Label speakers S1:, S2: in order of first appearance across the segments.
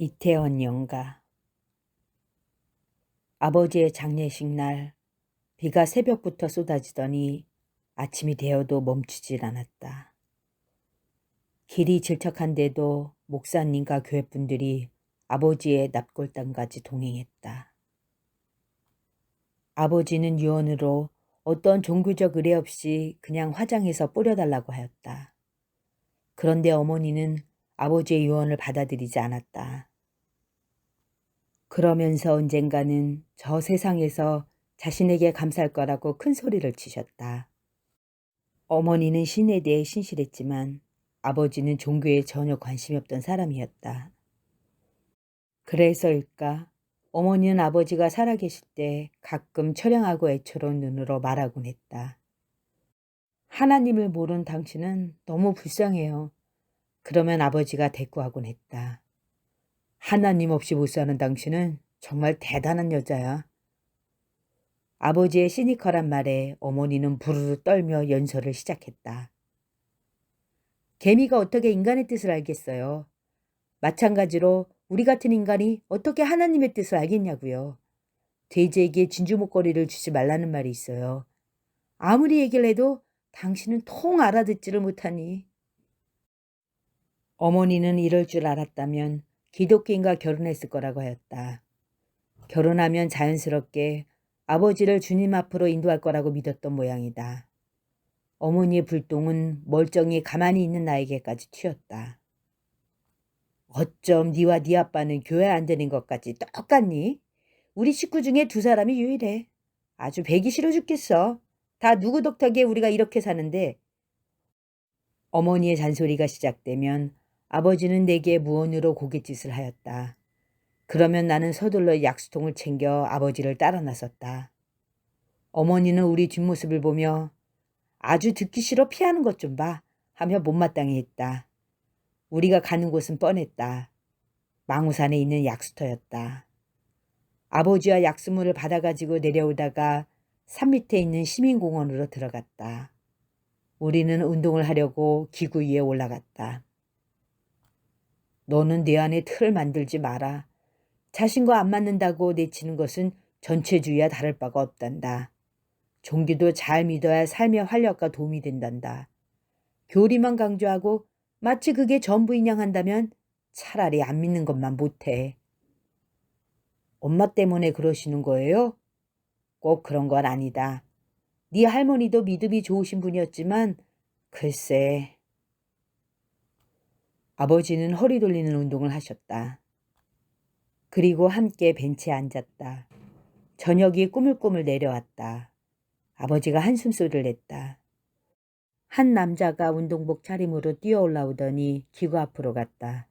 S1: 이태원 영가. 아버지의 장례식 날 비가 새벽부터 쏟아지더니 아침이 되어도 멈추질 않았다. 길이 질척한데도 목사님과 교회분들이 아버지의 납골당까지 동행했다. 아버지는 유언으로 어떤 종교적 의례 없이 그냥 화장해서 뿌려달라고 하였다. 그런데 어머니는 아버지의 유언을 받아들이지 않았다. 그러면서 언젠가는 저 세상에서 자신에게 감사할 거라고 큰 소리를 치셨다. 어머니는 신에 대해 신실했지만 아버지는 종교에 전혀 관심이 없던 사람이었다. 그래서일까 어머니는 아버지가 살아계실 때 가끔 처량하고 애처로운 눈으로 말하곤 했다. 하나님을 모르는 당신은 너무 불쌍해요. 그러면 아버지가 대꾸하곤 했다. 하나님 없이 못 사는 당신은 정말 대단한 여자야. 아버지의 시니컬한 말에 어머니는 부르르 떨며 연설을 시작했다. 개미가 어떻게 인간의 뜻을 알겠어요? 마찬가지로 우리 같은 인간이 어떻게 하나님의 뜻을 알겠냐고요. 돼지에게 진주 목걸이를 주지 말라는 말이 있어요. 아무리 얘기를 해도 당신은 통 알아듣지를 못하니. 어머니는 이럴 줄 알았다면 기독교인과 결혼했을 거라고 하였다. 결혼하면 자연스럽게 아버지를 주님 앞으로 인도할 거라고 믿었던 모양이다. 어머니의 불똥은 멀쩡히 가만히 있는 나에게까지 튀었다. 어쩜 네와 네 아빠는 교회 안 다닌 것까지 똑같니? 우리 식구 중에 두 사람이 유일해. 아주 배기 싫어 죽겠어. 다 누구 덕택에 우리가 이렇게 사는데. 어머니의 잔소리가 시작되면 아버지는 내게 무언으로 고갯짓을 하였다. 그러면 나는 서둘러 약수통을 챙겨 아버지를 따라 나섰다. 어머니는 우리 뒷모습을 보며 아주 듣기 싫어 피하는 것 좀 봐 하며 못마땅해 했다. 우리가 가는 곳은 뻔했다. 망우산에 있는 약수터였다. 아버지와 약수물을 받아가지고 내려오다가 산 밑에 있는 시민공원으로 들어갔다. 우리는 운동을 하려고 기구 위에 올라갔다. 너는 내 안에 틀을 만들지 마라. 자신과 안 맞는다고 내치는 것은 전체주의와 다를 바가 없단다. 종교도 잘 믿어야 삶의 활력과 도움이 된단다. 교리만 강조하고 마치 그게 전부인 양 한다면 차라리 안 믿는 것만 못해. 엄마 때문에 그러시는 거예요? 꼭 그런 건 아니다. 네 할머니도 믿음이 좋으신 분이었지만 글쎄. 아버지는 허리 돌리는 운동을 하셨다. 그리고 함께 벤치에 앉았다. 저녁이 꾸물꾸물 내려왔다. 아버지가 한숨소리를 냈다. 한 남자가 운동복 차림으로 뛰어 올라오더니 기구 앞으로 갔다.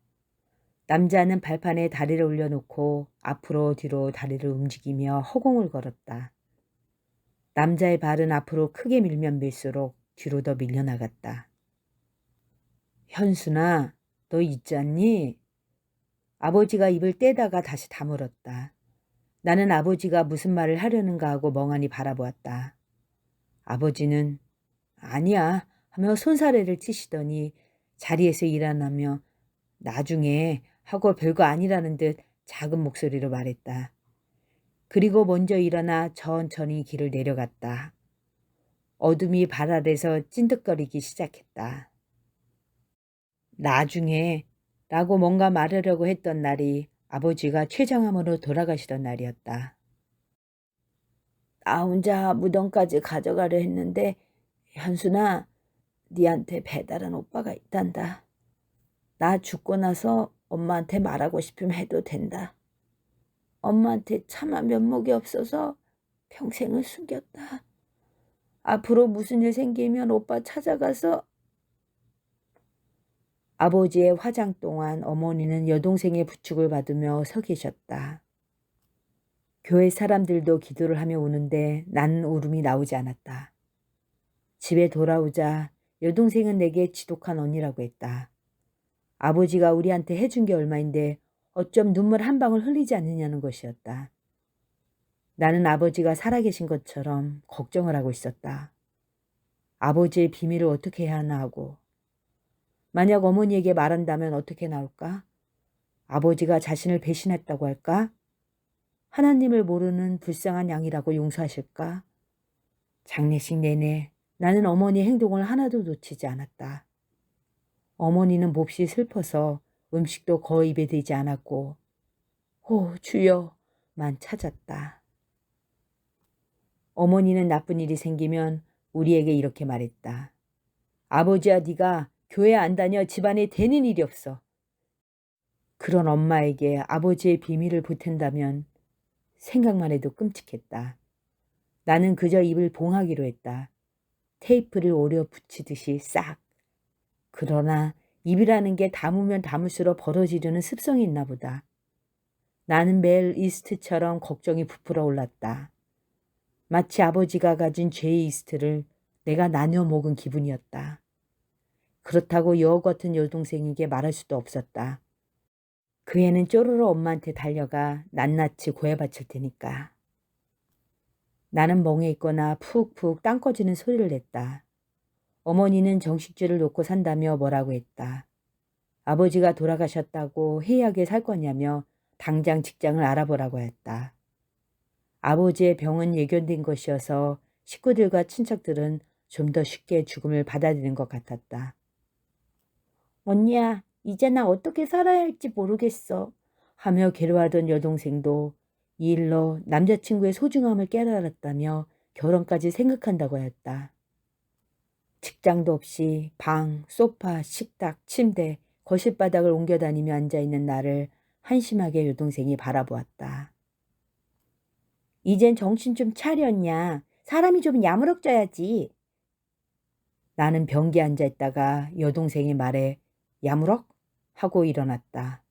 S1: 남자는 발판에 다리를 올려놓고 앞으로 뒤로 다리를 움직이며 허공을 걸었다. 남자의 발은 앞으로 크게 밀면 밀수록 뒤로 더 밀려나갔다. 현순아, 너 있지 않니? 아버지가 입을 떼다가 다시 다물었다. 나는 아버지가 무슨 말을 하려는가 하고 멍하니 바라보았다. 아버지는 아니야 하며 손사래를 치시더니 자리에서 일어나며 나중에 하고 별거 아니라는 듯 작은 목소리로 말했다. 그리고 먼저 일어나 천천히 길을 내려갔다. 어둠이 발 아래서 찐득거리기 시작했다. 나중에 라고 뭔가 말하려고 했던 날이 아버지가 췌장암으로 돌아가시던 날이었다. 나 혼자 무덤까지 가져가려 했는데 현순아, 니한테 배달한 오빠가 있단다. 나 죽고 나서 엄마한테 말하고 싶으면 해도 된다. 엄마한테 차마 면목이 없어서 평생을 숨겼다. 앞으로 무슨 일 생기면 오빠 찾아가서. 아버지의 화장 동안 어머니는 여동생의 부축을 받으며 서 계셨다. 교회 사람들도 기도를 하며 우는데 나는 울음이 나오지 않았다. 집에 돌아오자 여동생은 내게 지독한 언니라고 했다. 아버지가 우리한테 해준 게 얼마인데 어쩜 눈물 한 방울 흘리지 않느냐는 것이었다. 나는 아버지가 살아계신 것처럼 걱정을 하고 있었다. 아버지의 비밀을 어떻게 해야 하나 하고. 만약 어머니에게 말한다면 어떻게 나올까? 아버지가 자신을 배신했다고 할까? 하나님을 모르는 불쌍한 양이라고 용서하실까? 장례식 내내 나는 어머니의 행동을 하나도 놓치지 않았다. 어머니는 몹시 슬퍼서 음식도 거의 입에 대지 않았고 오 주여만 찾았다. 어머니는 나쁜 일이 생기면 우리에게 이렇게 말했다. 아버지야 네가 교회 안 다녀 집안에 되는 일이 없어. 그런 엄마에게 아버지의 비밀을 보탠다면 생각만 해도 끔찍했다. 나는 그저 입을 봉하기로 했다. 테이프를 오려 붙이듯이 싹. 그러나 입이라는 게 담으면 담을수록 벌어지려는 습성이 있나 보다. 나는 매일 이스트처럼 걱정이 부풀어 올랐다. 마치 아버지가 가진 죄의 이스트를 내가 나눠 먹은 기분이었다. 그렇다고 여우 같은 여동생에게 말할 수도 없었다. 그 애는 쪼르르 엄마한테 달려가 낱낱이 고해바칠 테니까. 나는 멍해 있거나 푹푹 땅 꺼지는 소리를 냈다. 어머니는 정식줄을 놓고 산다며 뭐라고 했다. 아버지가 돌아가셨다고 해이하게 살 거냐며 당장 직장을 알아보라고 했다. 아버지의 병은 예견된 것이어서 식구들과 친척들은 좀 더 쉽게 죽음을 받아들이는 것 같았다. 언니야, 이제 나 어떻게 살아야 할지 모르겠어. 하며 괴로워하던 여동생도 이 일로 남자친구의 소중함을 깨달았다며 결혼까지 생각한다고 하였다. 직장도 없이 방, 소파, 식탁, 침대, 거실 바닥을 옮겨다니며 앉아있는 나를 한심하게 여동생이 바라보았다. 이젠 정신 좀 차렸냐. 사람이 좀 야무럭져야지. 나는 변기에 앉아있다가 여동생의 말에 야무럭? 하고 일어났다.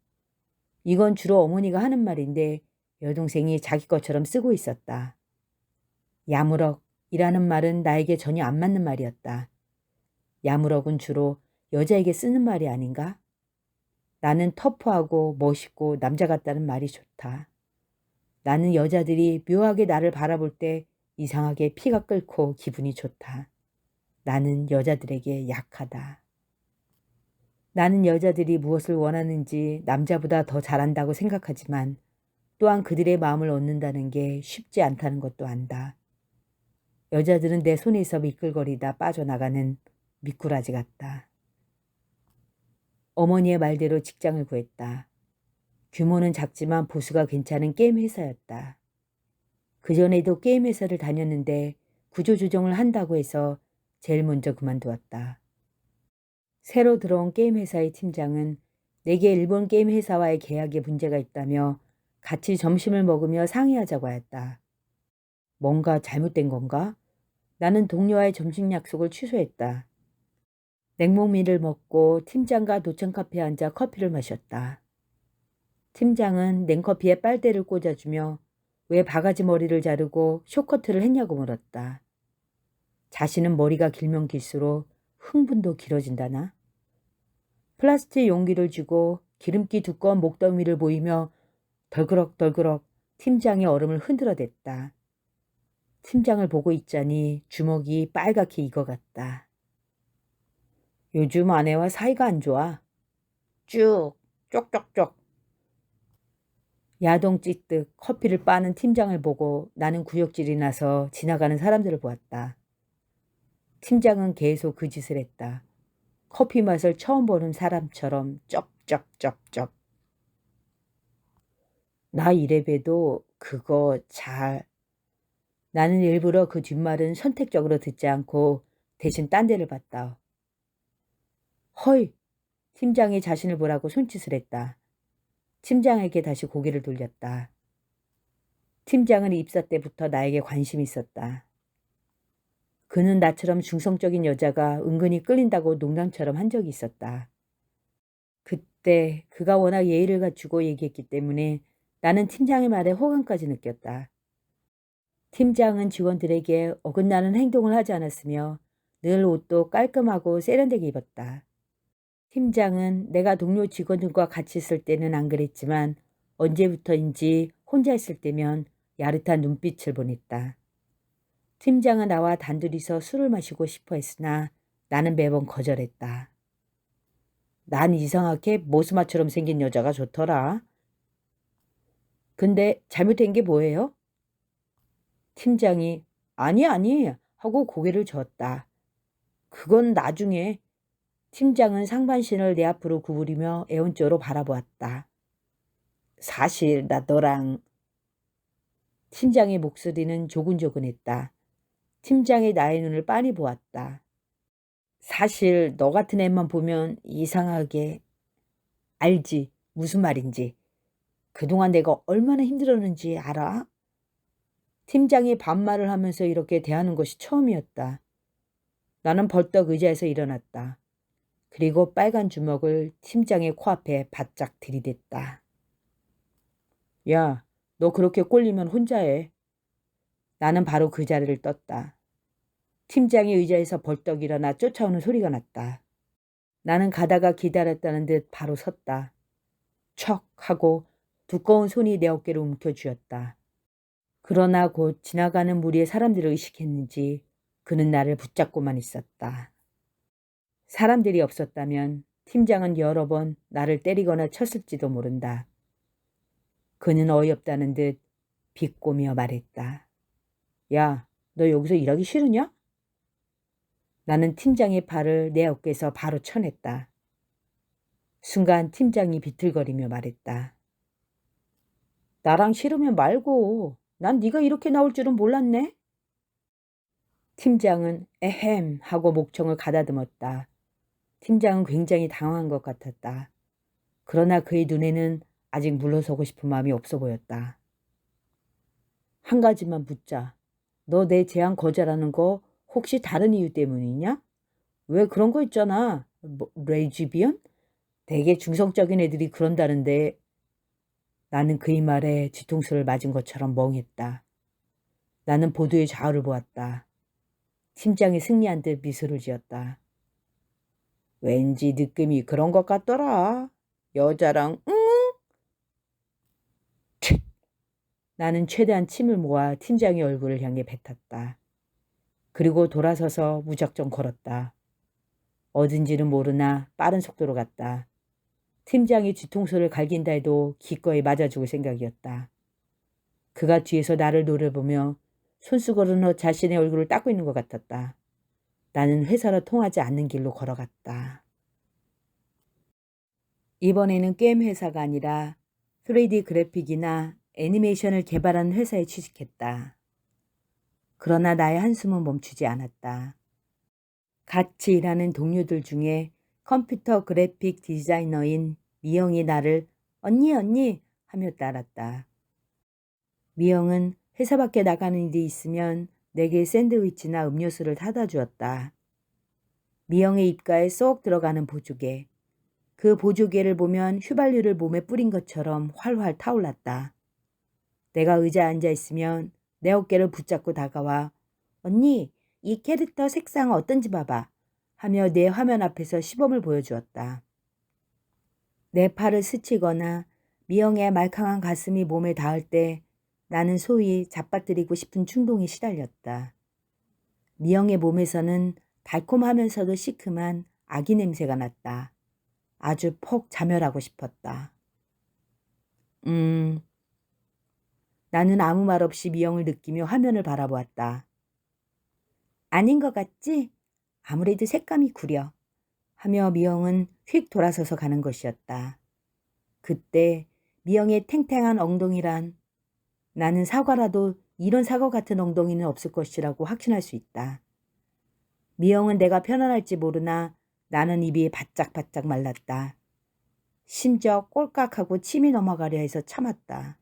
S1: 이건 주로 어머니가 하는 말인데 여동생이 자기 것처럼 쓰고 있었다. 야무럭이라는 말은 나에게 전혀 안 맞는 말이었다. 야무럭은 주로 여자에게 쓰는 말이 아닌가? 나는 터프하고 멋있고 남자 같다는 말이 좋다. 나는 여자들이 묘하게 나를 바라볼 때 이상하게 피가 끓고 기분이 좋다. 나는 여자들에게 약하다. 나는 여자들이 무엇을 원하는지 남자보다 더 잘한다고 생각하지만 또한 그들의 마음을 얻는다는 게 쉽지 않다는 것도 안다. 여자들은 내 손에서 미끌거리다 빠져나가는 미꾸라지 같다. 어머니의 말대로 직장을 구했다. 규모는 작지만 보수가 괜찮은 게임 회사였다. 그전에도 게임 회사를 다녔는데 구조조정을 한다고 해서 제일 먼저 그만두었다. 새로 들어온 게임 회사의 팀장은 내게 일본 게임 회사와의 계약에 문제가 있다며 같이 점심을 먹으며 상의하자고 하였다. 뭔가 잘못된 건가? 나는 동료와의 점심 약속을 취소했다. 냉모밀을 먹고 팀장과 노천 카페에 앉아 커피를 마셨다. 팀장은 냉커피에 빨대를 꽂아주며 왜 바가지 머리를 자르고 쇼커트를 했냐고 물었다. 자신은 머리가 길면 길수록 흥분도 길어진다나? 플라스틱 용기를 쥐고 기름기 두꺼운 목덜미를 보이며 덜그럭덜그럭 팀장의 얼음을 흔들어댔다. 팀장을 보고 있자니 주먹이 빨갛게 익어갔다. 요즘 아내와 사이가 안 좋아. 쭉 쪽쪽쪽. 야동 찌듯 커피를 빠는 팀장을 보고 나는 구역질이 나서 지나가는 사람들을 보았다. 팀장은 계속 그 짓을 했다. 커피 맛을 처음 보는 사람처럼 쩝쩝쩝쩝. 나 이래봬도 그거 잘. 나는 일부러 그 뒷말은 선택적으로 듣지 않고 대신 딴 데를 봤다. 헐! 팀장이 자신을 보라고 손짓을 했다. 팀장에게 다시 고개를 돌렸다. 팀장은 입사 때부터 나에게 관심이 있었다. 그는 나처럼 중성적인 여자가 은근히 끌린다고 농담처럼 한 적이 있었다. 그때 그가 워낙 예의를 갖추고 얘기했기 때문에 나는 팀장의 말에 호감까지 느꼈다. 팀장은 직원들에게 어긋나는 행동을 하지 않았으며 늘 옷도 깔끔하고 세련되게 입었다. 팀장은 내가 동료 직원들과 같이 있을 때는 안 그랬지만 언제부터인지 혼자 있을 때면 야릇한 눈빛을 보냈다. 팀장은 나와 단둘이서 술을 마시고 싶어 했으나 나는 매번 거절했다. 난 이상하게 모스마처럼 생긴 여자가 좋더라. 근데 잘못된 게 뭐예요? 팀장이 아니, 아니 하고 고개를 저었다. 그건 나중에. 팀장은 상반신을 내 앞으로 구부리며 애원조로 바라보았다. 사실 나 너랑. 팀장의 목소리는 조근조근했다. 팀장이 나의 눈을 빤히 보았다. 사실 너 같은 애만 보면 이상하게. 알지 무슨 말인지. 그동안 내가 얼마나 힘들었는지 알아? 팀장이 반말을 하면서 이렇게 대하는 것이 처음이었다. 나는 벌떡 의자에서 일어났다. 그리고 빨간 주먹을 팀장의 코앞에 바짝 들이댔다. 야, 너 그렇게 꼴리면 혼자 해. 나는 바로 그 자리를 떴다. 팀장이 의자에서 벌떡 일어나 쫓아오는 소리가 났다. 나는 가다가 기다렸다는 듯 바로 섰다. 척 하고 두꺼운 손이 내 어깨를 움켜쥐었다. 그러나 곧 지나가는 무리의 사람들을 의식했는지 그는 나를 붙잡고만 있었다. 사람들이 없었다면 팀장은 여러 번 나를 때리거나 쳤을지도 모른다. 그는 어이없다는 듯 비꼬며 말했다. 야, 너 여기서 일하기 싫으냐? 나는 팀장의 팔을 내 어깨에서 바로 쳐냈다. 순간 팀장이 비틀거리며 말했다. 나랑 싫으면 말고. 난 네가 이렇게 나올 줄은 몰랐네. 팀장은 에헴 하고 목청을 가다듬었다. 팀장은 굉장히 당황한 것 같았다. 그러나 그의 눈에는 아직 물러서고 싶은 마음이 없어 보였다. 한 가지만 묻자. 너 내 제안 거절하는 거 혹시 다른 이유 때문이냐? 왜 그런 거 있잖아. 뭐, 레즈비언? 되게 중성적인 애들이 그런다는데. 나는 그의 말에 뒤통수를 맞은 것처럼 멍했다. 나는 보도의 좌우를 보았다. 팀장이 승리한 듯 미소를 지었다. 왠지 느낌이 그런 것 같더라. 여자랑 응? 쉿! 나는 최대한 침을 모아 팀장의 얼굴을 향해 뱉었다. 그리고 돌아서서 무작정 걸었다. 어딘지는 모르나 빠른 속도로 갔다. 팀장이 뒤통수를 갈긴다 해도 기꺼이 맞아주고 생각이었다. 그가 뒤에서 나를 노려보며 손수건으로 자신의 얼굴을 닦고 있는 것 같았다. 나는 회사로 통하지 않는 길로 걸어갔다. 이번에는 게임 회사가 아니라 3D 그래픽이나 애니메이션을 개발하는 회사에 취직했다. 그러나 나의 한숨은 멈추지 않았다. 같이 일하는 동료들 중에 컴퓨터 그래픽 디자이너인 미영이 나를 언니 언니 하며 따랐다. 미영은 회사 밖에 나가는 일이 있으면 내게 샌드위치나 음료수를 사다 주었다. 미영의 입가에 쏙 들어가는 보조개. 그 보조개를 보면 휘발유를 몸에 뿌린 것처럼 활활 타올랐다. 내가 의자에 앉아 있으면 내 어깨를 붙잡고 다가와 언니 이 캐릭터 색상 어떤지 봐봐 하며 내 화면 앞에서 시범을 보여주었다. 내 팔을 스치거나 미영의 말캉한 가슴이 몸에 닿을 때 나는 소위 잡아뜨리고 싶은 충동에 시달렸다. 미영의 몸에서는 달콤하면서도 시큼한 아기 냄새가 났다. 아주 폭 자멸하고 싶었다. 나는 아무 말 없이 미영을 느끼며 화면을 바라보았다. 아닌 것 같지? 아무래도 색감이 구려. 하며 미영은 휙 돌아서서 가는 것이었다. 그때 미영의 탱탱한 엉덩이란 나는 사과라도 이런 사과 같은 엉덩이는 없을 것이라고 확신할 수 있다. 미영은 내가 편안할지 모르나 나는 입이 바짝바짝 말랐다. 심지어 꼴깍하고 침이 넘어가려 해서 참았다.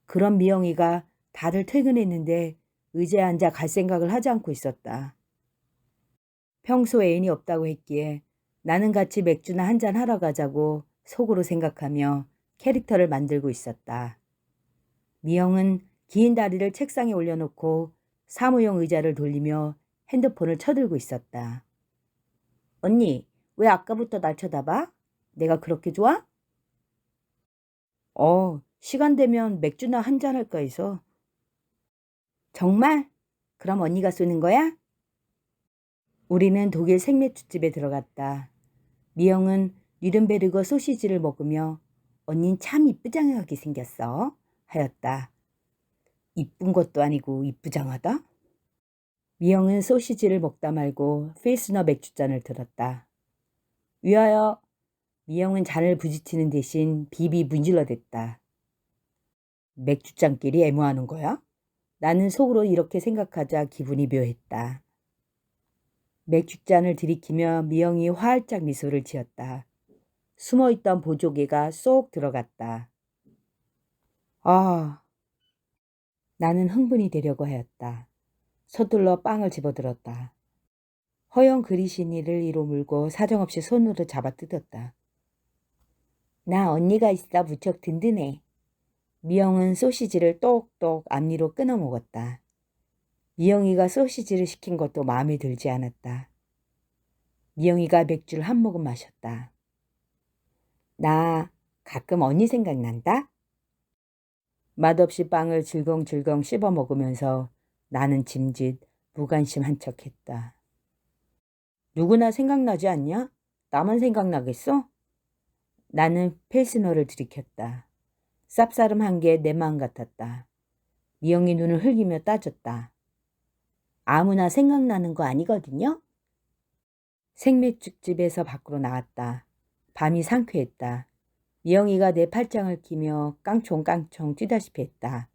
S1: 그런 미영이가 다들 퇴근했는데 의자에 앉아 갈 생각을 하지 않고 있었다. 평소 애인이 없다고 했기에 나는 같이 맥주나 한잔 하러 가자고 속으로 생각하며 캐릭터를 만들고 있었다. 미영은 긴 다리를 책상에 올려놓고 사무용 의자를 돌리며 핸드폰을 쳐들고 있었다. 언니, 왜 아까부터 날 쳐다봐? 내가 그렇게 좋아? 시간 되면 맥주나 한잔 할까 해서. 정말? 그럼 언니가 쏘는 거야? 우리는 독일 생맥주집에 들어갔다. 미영은 뉘른베르거 소시지를 먹으며 언닌 참 이쁘장하게 생겼어 하였다. 이쁜 것도 아니고 이쁘장하다? 미영은 소시지를 먹다 말고 필스너 맥주잔을 들었다. 위하여. 미영은 잔을 부딪히는 대신 비비 문질러댔다. 맥주잔끼리 애무하는 거야? 나는 속으로 이렇게 생각하자 기분이 묘했다. 맥주잔을 들이키며 미영이 활짝 미소를 지었다. 숨어있던 보조개가 쏙 들어갔다. 아, 나는 흥분이 되려고 하였다. 서둘러 빵을 집어들었다. 허영 그리시니를 이로 물고 사정없이 손으로 잡아 뜯었다. 나 언니가 있어 무척 든든해. 미영은 소시지를 똑똑 앞니로 끊어 먹었다. 미영이가 소시지를 시킨 것도 마음에 들지 않았다. 미영이가 맥주를 한 모금 마셨다. 나 가끔 언니 생각난다? 맛없이 빵을 질겅질겅 씹어 먹으면서 나는 짐짓 무관심한 척했다. 누구나 생각나지 않냐? 나만 생각나겠어? 나는 필스너를 들이켰다. 쌉싸름한 게 내 마음 같았다. 미영이 눈을 흘기며 따졌다. 아무나 생각나는 거 아니거든요? 생맥주집에서 밖으로 나왔다. 밤이 상쾌했다. 미영이가 내 팔짱을 끼며 깡총깡총 뛰다시피 했다.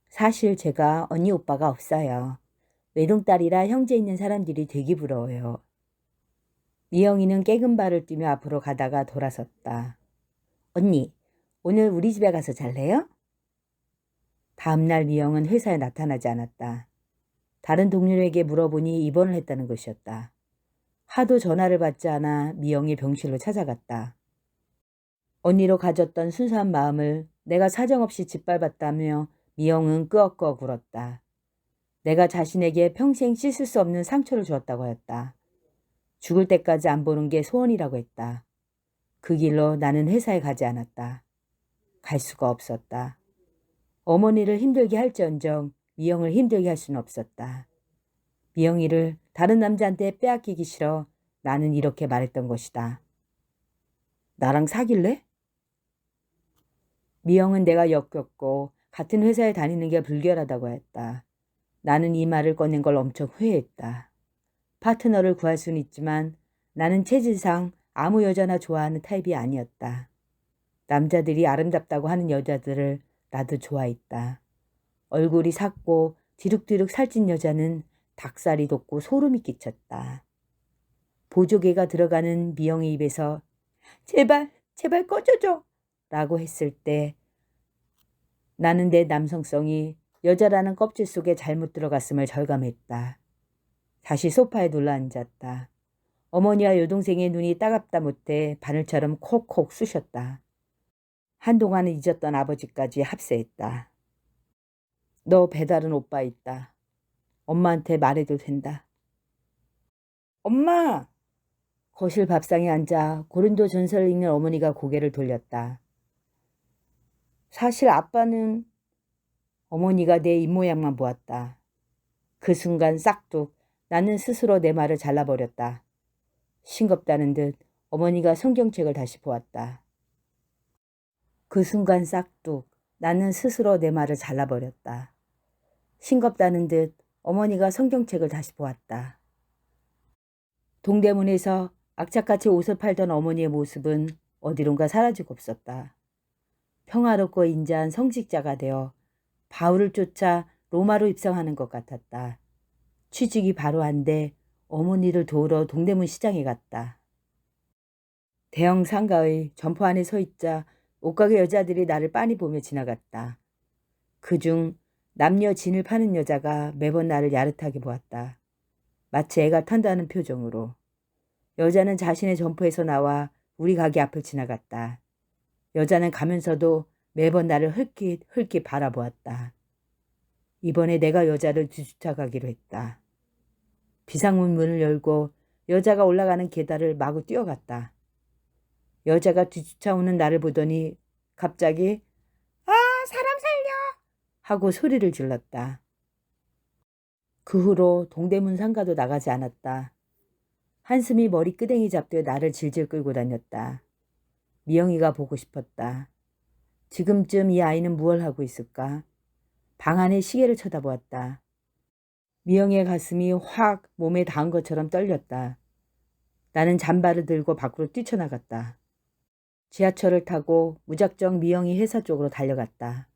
S1: 사실 제가 언니 오빠가 없어요. 외동딸이라 형제 있는 사람들이 되게 부러워요. 미영이는 깨금 발을 뛰며 앞으로 가다가 돌아섰다. 언니, 오늘 우리 집에 가서 잘래요? 다음날 미영은 회사에 나타나지 않았다. 다른 동료에게 물어보니 입원을 했다는 것이었다. 하도 전화를 받지 않아 미영이 병실로 찾아갔다. 언니로 가졌던 순수한 마음을 내가 사정없이 짓밟았다며 미영은 끄억끄억 울었다. 내가 자신에게 평생 씻을 수 없는 상처를 주었다고 하였다. 죽을 때까지 안 보는 게 소원이라고 했다. 그 길로 나는 회사에 가지 않았다. 갈 수가 없었다. 어머니를 힘들게 할지언정 미영을 힘들게 할 수는 없었다. 미영이를 다른 남자한테 빼앗기기 싫어 나는 이렇게 말했던 것이다. 나랑 사귈래? 미영은 내가 역겹고 같은 회사에 다니는 게 불결하다고 했다. 나는 이 말을 꺼낸 걸 엄청 후회했다. 파트너를 구할 수는 있지만 나는 체질상 아무 여자나 좋아하는 타입이 아니었다. 남자들이 아름답다고 하는 여자들을 나도 좋아했다. 얼굴이 삭고 뒤룩뒤룩 살찐 여자는 닭살이 돋고 소름이 끼쳤다. 보조개가 들어가는 미영의 입에서 제발 제발 꺼져줘 라고 했을 때 나는 내 남성성이 여자라는 껍질 속에 잘못 들어갔음을 절감했다. 다시 소파에 눌러앉았다. 어머니와 여동생의 눈이 따갑다 못해 바늘처럼 콕콕 쑤셨다. 한동안은 잊었던 아버지까지 합세했다. 너 배달은 오빠 있다. 엄마한테 말해도 된다. 엄마! 거실 밥상에 앉아 고린도 전설을 읽는 어머니가 고개를 돌렸다. 사실 아빠는 어머니가 내 입모양만 보았다. 그 순간 싹둑 나는 스스로 내 말을 잘라버렸다. 싱겁다는 듯 어머니가 성경책을 다시 보았다. 그 순간 싹둑 나는 스스로 내 말을 잘라버렸다. 싱겁다는 듯 어머니가 성경책을 다시 보았다. 동대문에서 악착같이 옷을 팔던 어머니의 모습은 어디론가 사라지고 없었다. 평화롭고 인자한 성직자가 되어 바울을 쫓아 로마로 입성하는 것 같았다. 취직이 바로 안 돼 어머니를 도우러 동대문 시장에 갔다. 대형 상가의 점포 안에 서 있자 옷가게 여자들이 나를 빤히 보며 지나갔다. 그중 남녀 진을 파는 여자가 매번 나를 야릇하게 보았다. 마치 애가 탄다는 표정으로. 여자는 자신의 점포에서 나와 우리 가게 앞을 지나갔다. 여자는 가면서도 매번 나를 흘낏 바라보았다. 이번에 내가 여자를 뒤쫓아가기로 했다. 비상문 문을 열고 여자가 올라가는 계단을 마구 뛰어갔다. 여자가 뒤쫓아오는 나를 보더니 갑자기 아, 사람 살려! 하고 소리를 질렀다. 그 후로 동대문 상가도 나가지 않았다. 한숨이 머리끄댕이 잡듯 나를 질질 끌고 다녔다. 미영이가 보고 싶었다. 지금쯤 이 아이는 무얼 하고 있을까? 방 안의 시계를 쳐다보았다. 미영이의 가슴이 확 몸에 닿은 것처럼 떨렸다. 나는 잠바를 들고 밖으로 뛰쳐나갔다. 지하철을 타고 무작정 미영이 회사 쪽으로 달려갔다.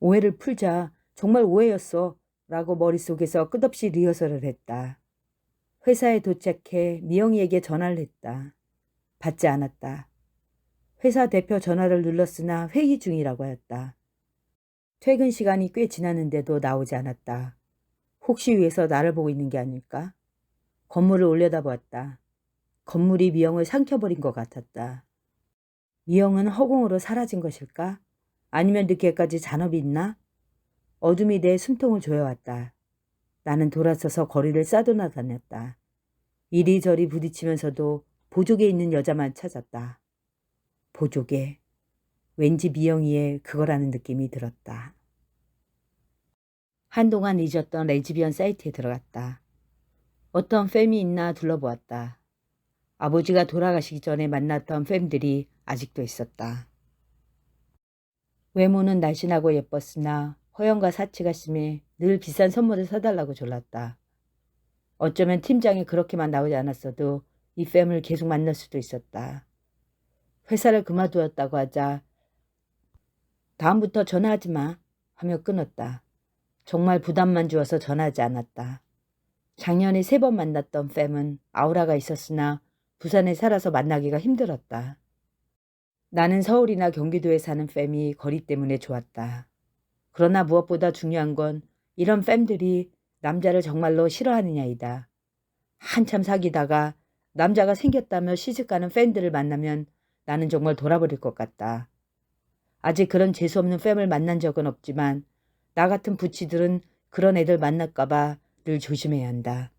S1: 오해를 풀자. 정말 오해였어. 라고 머릿속에서 끝없이 리허설을 했다. 회사에 도착해 미영이에게 전화를 했다. 받지 않았다. 회사 대표 전화를 눌렀으나 회의 중이라고 하였다. 퇴근 시간이 꽤 지났는데도 나오지 않았다. 혹시 위에서 나를 보고 있는 게 아닐까? 건물을 올려다보았다. 건물이 미영을 삼켜버린 것 같았다. 미영은 허공으로 사라진 것일까? 아니면 늦게까지 잔업이 있나? 어둠이 내 숨통을 조여왔다. 나는 돌아서서 거리를 싸돌아다녔다. 이리저리 부딪히면서도 보조개 있는 여자만 찾았다. 보조개. 왠지 미영이의 그거라는 느낌이 들었다. 한동안 잊었던 레즈비언 사이트에 들어갔다. 어떤 팸이 있나 둘러보았다. 아버지가 돌아가시기 전에 만났던 팸들이 아직도 있었다. 외모는 날씬하고 예뻤으나 허영과 사치가 심해 늘 비싼 선물을 사달라고 졸랐다. 어쩌면 팀장이 그렇게만 나오지 않았어도 이 팸을 계속 만날 수도 있었다. 회사를 그만두었다고 하자 다음부터 전화하지 마 하며 끊었다. 정말 부담만 주어서 전화하지 않았다. 작년에 3번 만났던 팸은 아우라가 있었으나 부산에 살아서 만나기가 힘들었다. 나는 서울이나 경기도에 사는 팸이 거리 때문에 좋았다. 그러나 무엇보다 중요한 건 이런 팸들이 남자를 정말로 싫어하느냐이다. 한참 사귀다가 남자가 생겼다며 시집가는 팬들을 만나면 나는 정말 돌아버릴 것 같다. 아직 그런 재수없는 팸을 만난 적은 없지만 나 같은 부치들은 그런 애들 만날까봐 늘 조심해야 한다.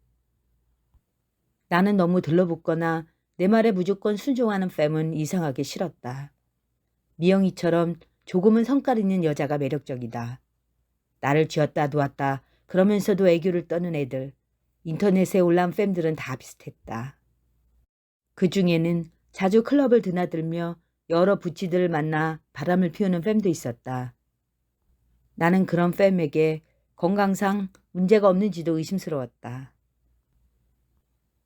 S1: 나는 너무 들러붙거나 내 말에 무조건 순종하는 팸은 이상하게 싫었다. 미영이처럼 조금은 성깔 있는 여자가 매력적이다. 나를 쥐었다 놓았다 그러면서도 애교를 떠는 애들. 인터넷에 올라온 팸들은 다 비슷했다. 그 중에는 자주 클럽을 드나들며 여러 부치들을 만나 바람을 피우는 팸도 있었다. 나는 그런 팸에게 건강상 문제가 없는지도 의심스러웠다.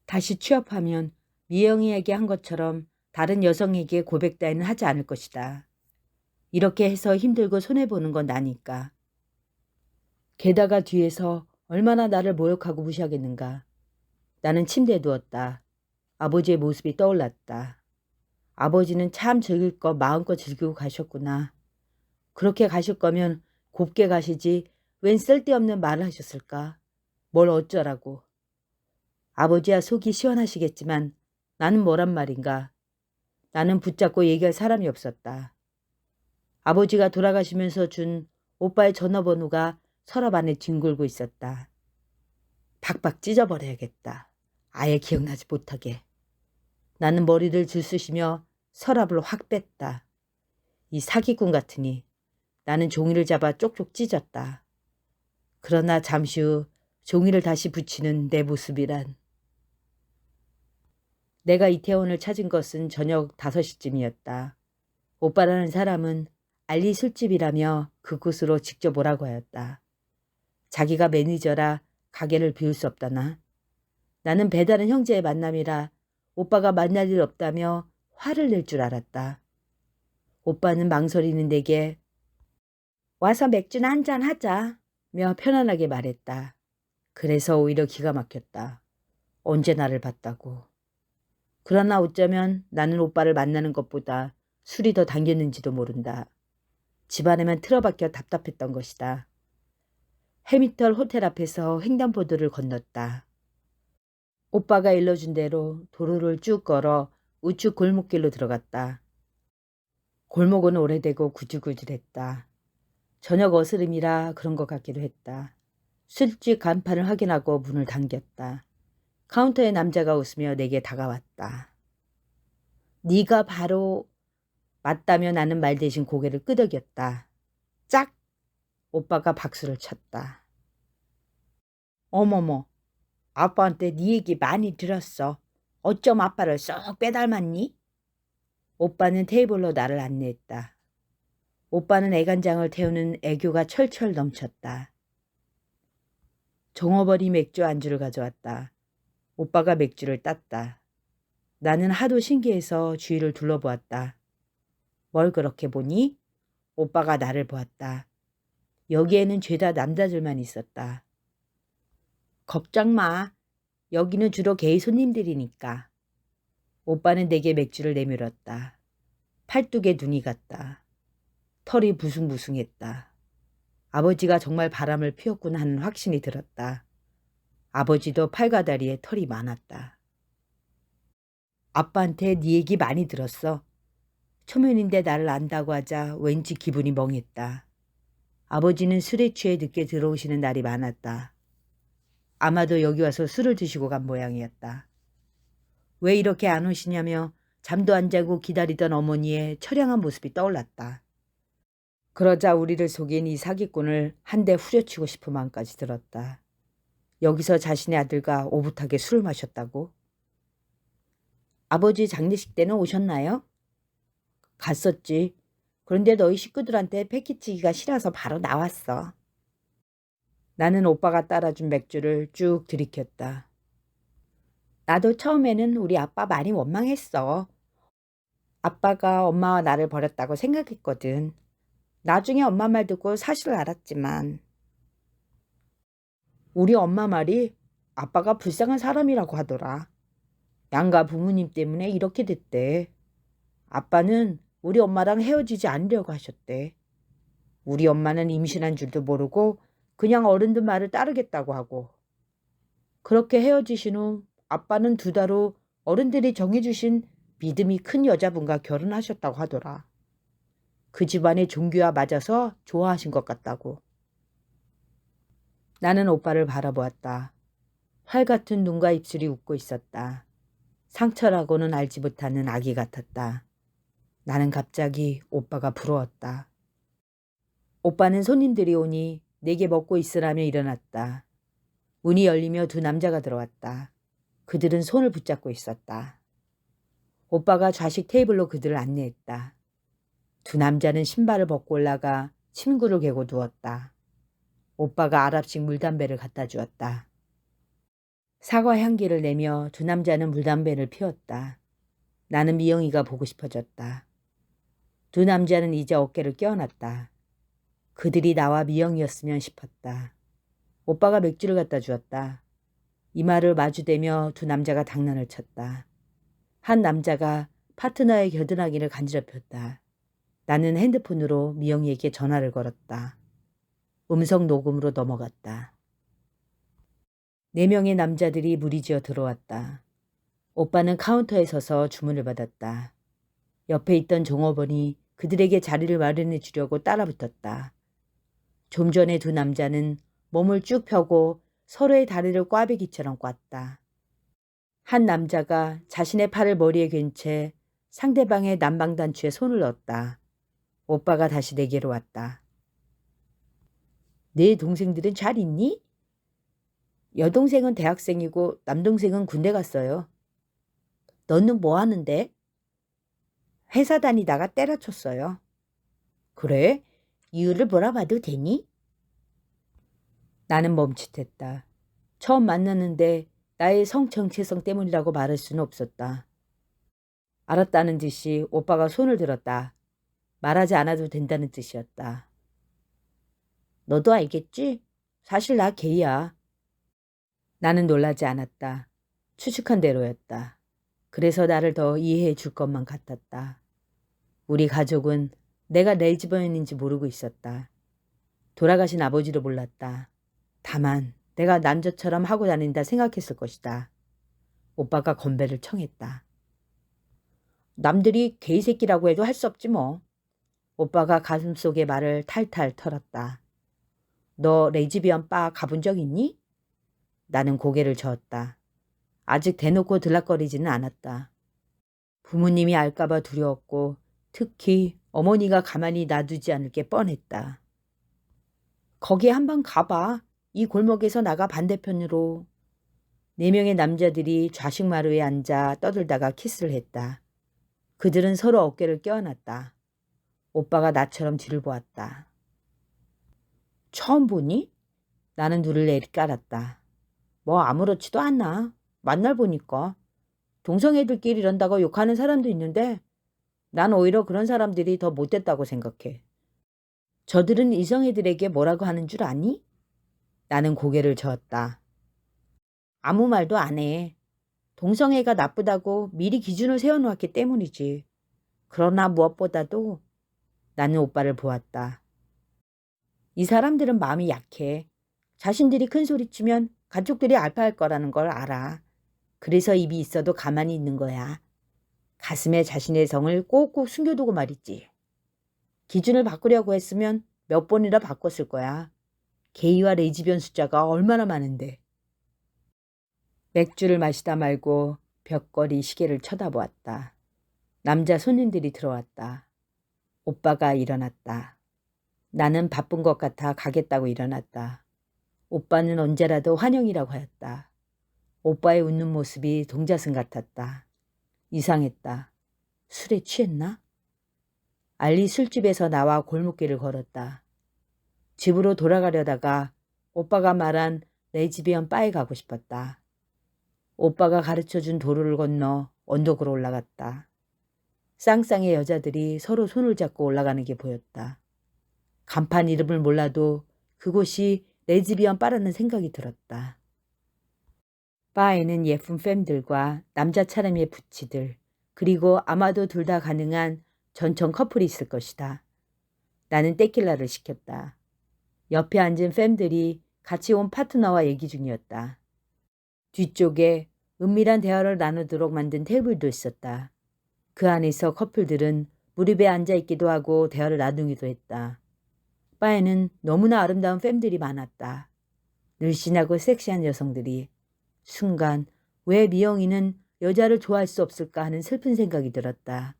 S1: 다시 취업하면 미영이에게 한 것처럼 다른 여성에게 고백 따위는 하지 않을 것이다. 이렇게 해서 힘들고 손해보는 건 나니까. 게다가 뒤에서 얼마나 나를 모욕하고 무시하겠는가. 나는 침대에 누웠다. 아버지의 모습이 떠올랐다. 아버지는 참 즐길 거 마음껏 즐기고 가셨구나. 그렇게 가실 거면 곱게 가시지 웬 쓸데없는 말을 하셨을까. 뭘 어쩌라고. 아버지야 속이 시원하시겠지만 나는 뭐란 말인가. 나는 붙잡고 얘기할 사람이 없었다. 아버지가 돌아가시면서 준 오빠의 전화번호가 서랍 안에 뒹굴고 있었다. 박박 찢어버려야겠다. 아예 기억나지 못하게. 나는 머리를 들쑤시며 서랍을 확 뺐다. 이 사기꾼 같으니 나는 종이를 잡아 쪽쪽 찢었다. 그러나 잠시 후 종이를 다시 붙이는 내 모습이란. 내가 이태원을 찾은 것은 저녁 5시쯤이었다. 오빠라는 사람은 알리 술집이라며 그곳으로 직접 오라고 하였다. 자기가 매니저라 가게를 비울 수 없다나. 나는 배다른 형제의 만남이라 오빠가 만날 일 없다며 화를 낼 줄 알았다. 오빠는 망설이는 내게 와서 맥주나 한잔 하자며 편안하게 말했다. 그래서 오히려 기가 막혔다. 언제 나를 봤다고. 그러나 어쩌면 나는 오빠를 만나는 것보다 술이 더 당겼는지도 모른다. 집안에만 틀어박혀 답답했던 것이다. 해미털 호텔 앞에서 횡단보도를 건넜다. 오빠가 일러준 대로 도로를 쭉 걸어 우측 골목길로 들어갔다. 골목은 오래되고 구질구질했다. 저녁 어스름이라 그런 것 같기도 했다. 술집 간판을 확인하고 문을 당겼다. 카운터의 남자가 웃으며 내게 다가왔다. 네가 바로... 맞다며 나는 말 대신 고개를 끄덕였다. 짝! 오빠가 박수를 쳤다. 어머머, 아빠한테 네 얘기 많이 들었어. 어쩜 아빠를 쏙 빼닮았니? 오빠는 테이블로 나를 안내했다. 오빠는 애간장을 태우는 애교가 철철 넘쳤다. 종업원이 맥주 안주를 가져왔다. 오빠가 맥주를 땄다. 나는 하도 신기해서 주위를 둘러보았다. 뭘 그렇게 보니? 오빠가 나를 보았다. 여기에는 죄다 남자들만 있었다. 걱정 마. 여기는 주로 게이 손님들이니까. 오빠는 내게 맥주를 내밀었다. 팔뚝에 눈이 갔다. 털이 부숭부숭했다. 아버지가 정말 바람을 피웠구나 하는 확신이 들었다. 아버지도 팔과 다리에 털이 많았다. 아빠한테 네 얘기 많이 들었어. 초면인데 나를 안다고 하자 왠지 기분이 멍했다. 아버지는 술에 취해 늦게 들어오시는 날이 많았다. 아마도 여기 와서 술을 드시고 간 모양이었다. 왜 이렇게 안 오시냐며 잠도 안 자고 기다리던 어머니의 처량한 모습이 떠올랐다. 그러자 우리를 속인 이 사기꾼을 한 대 후려치고 싶은 마음까지 들었다. 여기서 자신의 아들과 오붓하게 술을 마셨다고? 아버지 장례식 때는 오셨나요? 갔었지. 그런데 너희 식구들한테 패키치기가 싫어서 바로 나왔어. 나는 오빠가 따라준 맥주를 쭉 들이켰다. 나도 처음에는 우리 아빠 많이 원망했어. 아빠가 엄마와 나를 버렸다고 생각했거든. 나중에 엄마 말 듣고 사실을 알았지만 우리 엄마 말이 아빠가 불쌍한 사람이라고 하더라. 양가 부모님 때문에 이렇게 됐대. 아빠는 우리 엄마랑 헤어지지 않으려고 하셨대. 우리 엄마는 임신한 줄도 모르고 그냥 어른들 말을 따르겠다고 하고. 그렇게 헤어지신 후 아빠는 2달 후 어른들이 정해주신 믿음이 큰 여자분과 결혼하셨다고 하더라. 그 집안의 종교와 맞아서 좋아하신 것 같다고. 나는 오빠를 바라보았다. 활 같은 눈과 입술이 웃고 있었다. 상처라고는 알지 못하는 아기 같았다. 나는 갑자기 오빠가 부러웠다. 오빠는 손님들이 오니 내게 먹고 있으라며 일어났다. 문이 열리며 2 남자가 들어왔다. 그들은 손을 붙잡고 있었다. 오빠가 좌식 테이블로 그들을 안내했다. 2 남자는 신발을 벗고 올라가 침구를 개고 누웠다. 오빠가 아랍식 물담배를 갖다 주었다. 사과 향기를 내며 2 남자는 물담배를 피웠다. 나는 미영이가 보고 싶어졌다. 2 남자는 이제 어깨를 껴안았다. 그들이 나와 미영이었으면 싶었다. 오빠가 맥주를 갖다 주었다. 이마를 마주대며 2 남자가 장난을 쳤다. 한 남자가 파트너의 겨드랑이를 간지럽혔다. 나는 핸드폰으로 미영이에게 전화를 걸었다. 음성 녹음으로 넘어갔다. 4명의 남자들이 무리지어 들어왔다. 오빠는 카운터에 서서 주문을 받았다. 옆에 있던 종업원이 그들에게 자리를 마련해 주려고 따라붙었다. 좀 전에 2 남자는 몸을 쭉 펴고 서로의 다리를 꽈배기처럼 꽈다. 한 남자가 자신의 팔을 머리에 괜 채 상대방의 남방단추에 손을 넣었다. 오빠가 다시 내게로 왔다. 내 동생들은 잘 있니? 여동생은 대학생이고 남동생은 군대 갔어요. 너는 뭐 하는데? 회사 다니다가 때려쳤어요. 그래? 이유를 물어봐도 되니? 나는 멈칫했다. 처음 만났는데 나의 성 정체성 때문이라고 말할 수는 없었다. 알았다는 듯이 오빠가 손을 들었다. 말하지 않아도 된다는 뜻이었다. 너도 알겠지? 사실 나 게이야. 나는 놀라지 않았다. 추측한 대로였다. 그래서 나를 더 이해해 줄 것만 같았다. 우리 가족은 내가 레즈비언인지 모르고 있었다. 돌아가신 아버지도 몰랐다. 다만 내가 남자처럼 하고 다닌다 생각했을 것이다. 오빠가 건배를 청했다. 남들이 개이새끼라고 해도 할 수 없지 뭐. 오빠가 가슴속에 말을 탈탈 털었다. 너 레즈비언 바 가본 적 있니? 나는 고개를 저었다. 아직 대놓고 들락거리지는 않았다. 부모님이 알까봐 두려웠고 특히 어머니가 가만히 놔두지 않을 게 뻔했다. 거기 한번 가봐. 이 골목에서 나가 반대편으로. 4명의 남자들이 좌식 마루에 앉아 떠들다가 키스를 했다. 그들은 서로 어깨를 껴안았다. 오빠가 나처럼 뒤를 보았다. 처음 보니? 나는 눈을 내리깔았다. 뭐 아무렇지도 않아. 만날 보니까. 동성애들끼리 이런다고 욕하는 사람도 있는데 난 오히려 그런 사람들이 더 못됐다고 생각해. 저들은 이성애들에게 뭐라고 하는 줄 아니? 나는 고개를 저었다. 아무 말도 안 해. 동성애가 나쁘다고 미리 기준을 세워놓았기 때문이지. 그러나 무엇보다도 나는 오빠를 보았다. 이 사람들은 마음이 약해. 자신들이 큰 소리치면 가족들이 알파할 거라는 걸 알아. 그래서 입이 있어도 가만히 있는 거야. 가슴에 자신의 성을 꼭꼭 숨겨두고 말이지. 기준을 바꾸려고 했으면 몇 번이나 바꿨을 거야. 게이와 레즈비언 숫자가 얼마나 많은데. 맥주를 마시다 말고 벽걸이 시계를 쳐다보았다. 남자 손님들이 들어왔다. 오빠가 일어났다. 나는 바쁜 것 같아 가겠다고 일어났다. 오빠는 언제라도 환영이라고 하였다. 오빠의 웃는 모습이 동자승 같았다. 이상했다. 술에 취했나? 알리 술집에서 나와 골목길을 걸었다. 집으로 돌아가려다가 오빠가 말한 레즈비언 바에 가고 싶었다. 오빠가 가르쳐준 도로를 건너 언덕으로 올라갔다. 쌍쌍의 여자들이 서로 손을 잡고 올라가는 게 보였다. 간판 이름을 몰라도 그곳이 레즈비언 바라는 생각이 들었다. 바에는 예쁜 fem들과 남자 차림의 부치들, 그리고 아마도 둘 다 가능한 전청 커플이 있을 것이다. 나는 테킬라를 시켰다. 옆에 앉은 fem들이 같이 온 파트너와 얘기 중이었다. 뒤쪽에 은밀한 대화를 나누도록 만든 테이블도 있었다. 그 안에서 커플들은 무릎에 앉아있기도 하고 대화를 나누기도 했다. 바에는 너무나 아름다운 fem들이 많았다. 늘씬하고 섹시한 여성들이. 순간 왜 미영이는 여자를 좋아할 수 없을까 하는 슬픈 생각이 들었다.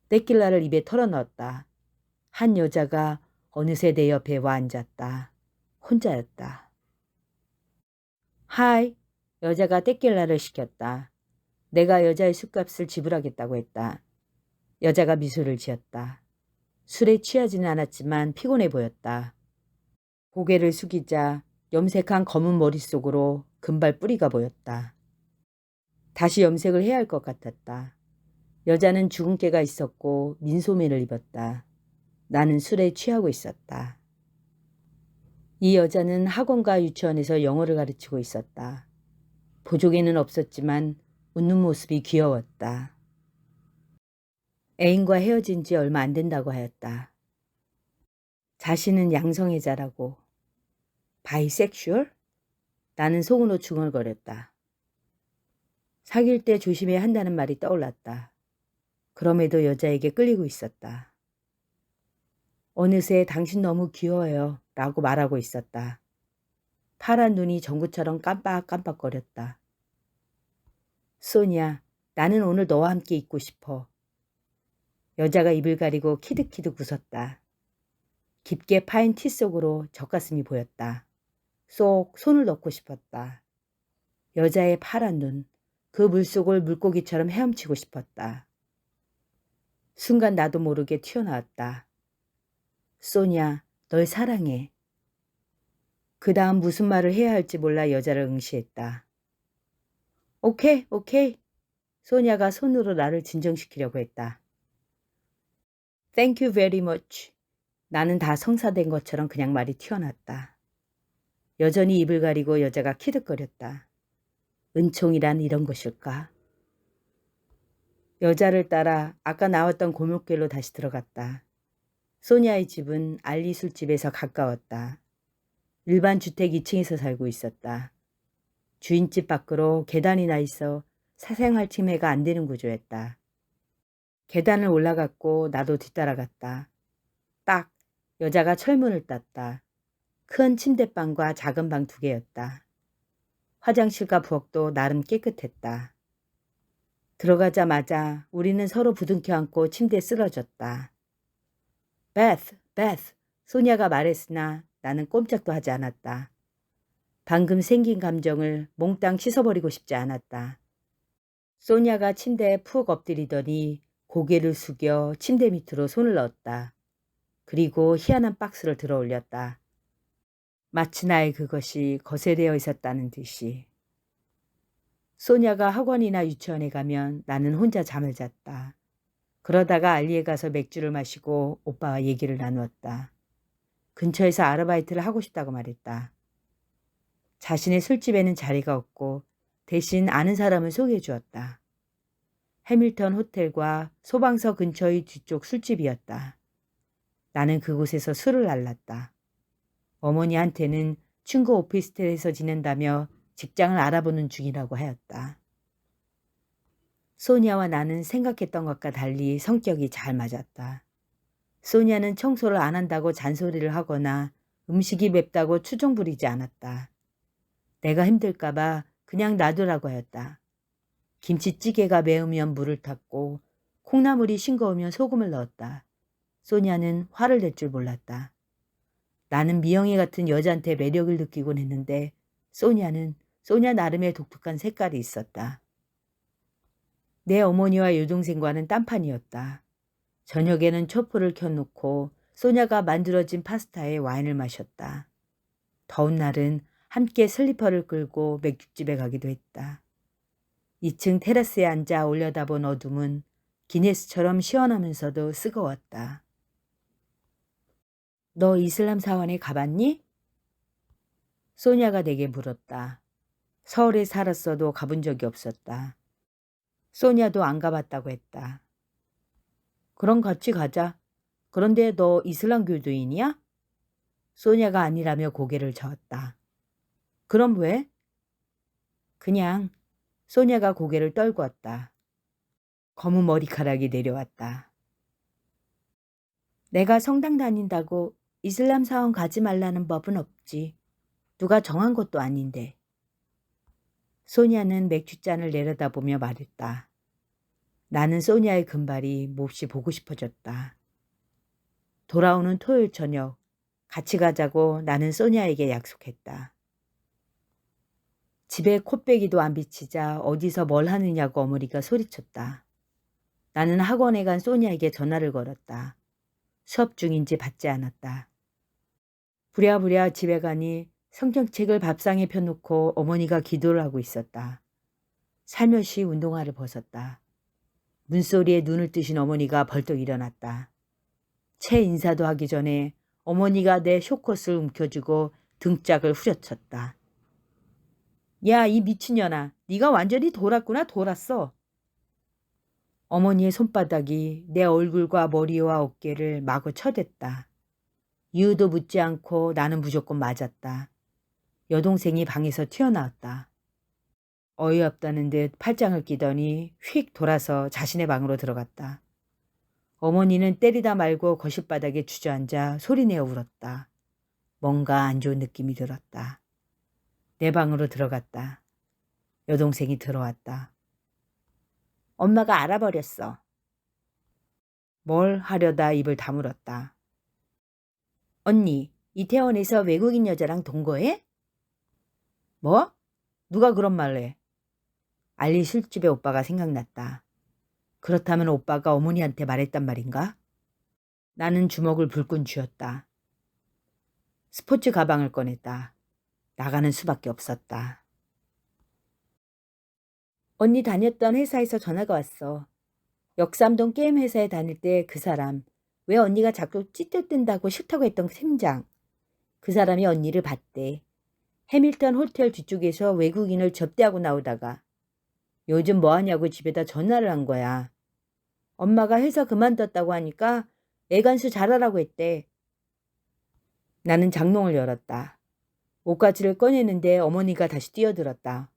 S1: 테킬라를 입에 털어넣었다. 한 여자가 어느새 내 옆에 와 앉았다. 혼자였다. 하이, 여자가 테킬라를 시켰다. 내가 여자의 술값을 지불하겠다고 했다. 여자가 미소를 지었다. 술에 취하지는 않았지만 피곤해 보였다. 고개를 숙이자 염색한 검은 머릿속으로 금발 뿌리가 보였다. 다시 염색을 해야 할 것 같았다. 여자는 주근깨가 있었고 민소매를 입었다. 나는 술에 취하고 있었다. 이 여자는 학원과 유치원에서 영어를 가르치고 있었다. 보조개는 없었지만 웃는 모습이 귀여웠다. 애인과 헤어진 지 얼마 안 된다고 하였다. 자신은 양성애자라고. 바이섹슈얼? 나는 속으로 중얼거렸다. 사귈 때 조심해야 한다는 말이 떠올랐다. 그럼에도 여자에게 끌리고 있었다. 어느새 당신 너무 귀여워요 라고 말하고 있었다. 파란 눈이 전구처럼 깜빡깜빡거렸다. 소니야, 나는 오늘 너와 함께 있고 싶어. 여자가 입을 가리고 키득키득 웃었다. 깊게 파인 티 속으로 젖가슴이 보였다. 쏙 손을 넣고 싶었다. 여자의 파란 눈, 그 물속을 물고기처럼 헤엄치고 싶었다. 순간 나도 모르게 튀어나왔다. 소니야, 널 사랑해. 그 다음 무슨 말을 해야 할지 몰라 여자를 응시했다. 오케이, 오케이. 소니아가 손으로 나를 진정시키려고 했다. Thank you very much. 나는 다 성사된 것처럼 그냥 말이 튀어났다. 여전히 입을 가리고 여자가 키득거렸다. 은총이란 이런 것일까? 여자를 따라 아까 나왔던 골목길로 다시 들어갔다. 소니아의 집은 알리 술집에서 가까웠다. 일반 주택 2층에서 살고 있었다. 주인집 밖으로 계단이 나 있어 사생활 침해가 안 되는 구조였다. 계단을 올라갔고 나도 뒤따라갔다. 딱 여자가 철문을 땄다. 큰 침대방과 작은 방 2개였다. 화장실과 부엌도 나름 깨끗했다. 들어가자마자 우리는 서로 부둥켜 안고 침대에 쓰러졌다. 베스, 소니아가 말했으나 나는 꼼짝도 하지 않았다. 방금 생긴 감정을 몽땅 씻어버리고 싶지 않았다. 소냐가 침대에 푹 엎드리더니 고개를 숙여 침대 밑으로 손을 넣었다. 그리고 희한한 박스를 들어 올렸다. 마치 나의 그것이 거세되어 있었다는 듯이. 소냐가 학원이나 유치원에 가면 나는 혼자 잠을 잤다. 그러다가 알리에 가서 맥주를 마시고 오빠와 얘기를 나누었다. 근처에서 아르바이트를 하고 싶다고 말했다. 자신의 술집에는 자리가 없고 대신 아는 사람을 소개해 주었다. 해밀턴 호텔과 소방서 근처의 뒤쪽 술집이었다. 나는 그곳에서 술을 날랐다. 어머니한테는 친구 오피스텔에서 지낸다며 직장을 알아보는 중이라고 하였다. 소냐와 나는 생각했던 것과 달리 성격이 잘 맞았다. 소냐는 청소를 안 한다고 잔소리를 하거나 음식이 맵다고 추종 부리지 않았다. 내가 힘들까봐 그냥 놔두라고 하였다. 김치찌개가 매우면 물을 탔고 콩나물이 싱거우면 소금을 넣었다. 소냐는 화를 낼 줄 몰랐다. 나는 미영이 같은 여자한테 매력을 느끼곤 했는데 소냐는 소냐 나름의 독특한 색깔이 있었다. 내 어머니와 여동생과는 딴판이었다. 저녁에는 촛불을 켜놓고 소냐가 만들어진 파스타에 와인을 마셨다. 더운 날은 함께 슬리퍼를 끌고 맥주집에 가기도 했다. 2층 테라스에 앉아 올려다본 어둠은 기네스처럼 시원하면서도 쓰거웠다. 너 이슬람 사원에 가봤니? 소냐가 내게 물었다. 서울에 살았어도 가본 적이 없었다. 소냐도 안 가봤다고 했다. 그럼 같이 가자. 그런데 너 이슬람 교도인이야? 소냐가 아니라며 고개를 저었다. 그럼 왜? 그냥. 소냐가 고개를 떨구었다. 검은 머리카락이 내려왔다. 내가 성당 다닌다고 이슬람 사원 가지 말라는 법은 없지. 누가 정한 것도 아닌데. 소냐는 맥주잔을 내려다보며 말했다. 나는 소냐의 금발이 몹시 보고 싶어졌다. 돌아오는 토요일 저녁 같이 가자고 나는 소냐에게 약속했다. 집에 콧배기도 안 비치자 어디서 뭘 하느냐고 어머니가 소리쳤다. 나는 학원에 간 소냐에게 전화를 걸었다. 수업 중인지 받지 않았다. 부랴부랴 집에 가니 성경책을 밥상에 펴놓고 어머니가 기도를 하고 있었다. 살며시 운동화를 벗었다. 문소리에 눈을 뜨신 어머니가 벌떡 일어났다. 채 인사도 하기 전에 어머니가 내 쇼컷을 움켜쥐고 등짝을 후려쳤다. 야, 이 미친년아. 네가 완전히 돌았구나, 돌았어. 어머니의 손바닥이 내 얼굴과 머리와 어깨를 마구 쳐댔다. 이유도 묻지 않고 나는 무조건 맞았다. 여동생이 방에서 튀어나왔다. 어이없다는 듯 팔짱을 끼더니 휙 돌아서 자신의 방으로 들어갔다. 어머니는 때리다 말고 거실바닥에 주저앉아 소리내어 울었다. 뭔가 안 좋은 느낌이 들었다. 내 방으로 들어갔다. 여동생이 들어왔다. 엄마가 알아버렸어. 뭘 하려다 입을 다물었다. 언니, 이태원에서 외국인 여자랑 동거해? 뭐? 누가 그런 말을 해? 알리 술집의 오빠가 생각났다. 그렇다면 오빠가 어머니한테 말했단 말인가? 나는 주먹을 불끈 쥐었다. 스포츠 가방을 꺼냈다. 나가는 수밖에 없었다. 언니 다녔던 회사에서 전화가 왔어. 역삼동 게임 회사에 다닐 때 그 사람, 왜 언니가 자꾸 찌떼뜬다고 싫다고 했던 팀장. 그 사람이 언니를 봤대. 해밀턴 호텔 뒤쪽에서 외국인을 접대하고 나오다가 요즘 뭐하냐고 집에다 전화를 한 거야. 엄마가 회사 그만뒀다고 하니까 애간수 잘하라고 했대. 나는 장롱을 열었다. 옷가지를 꺼내는데 어머니가 다시 뛰어들었다.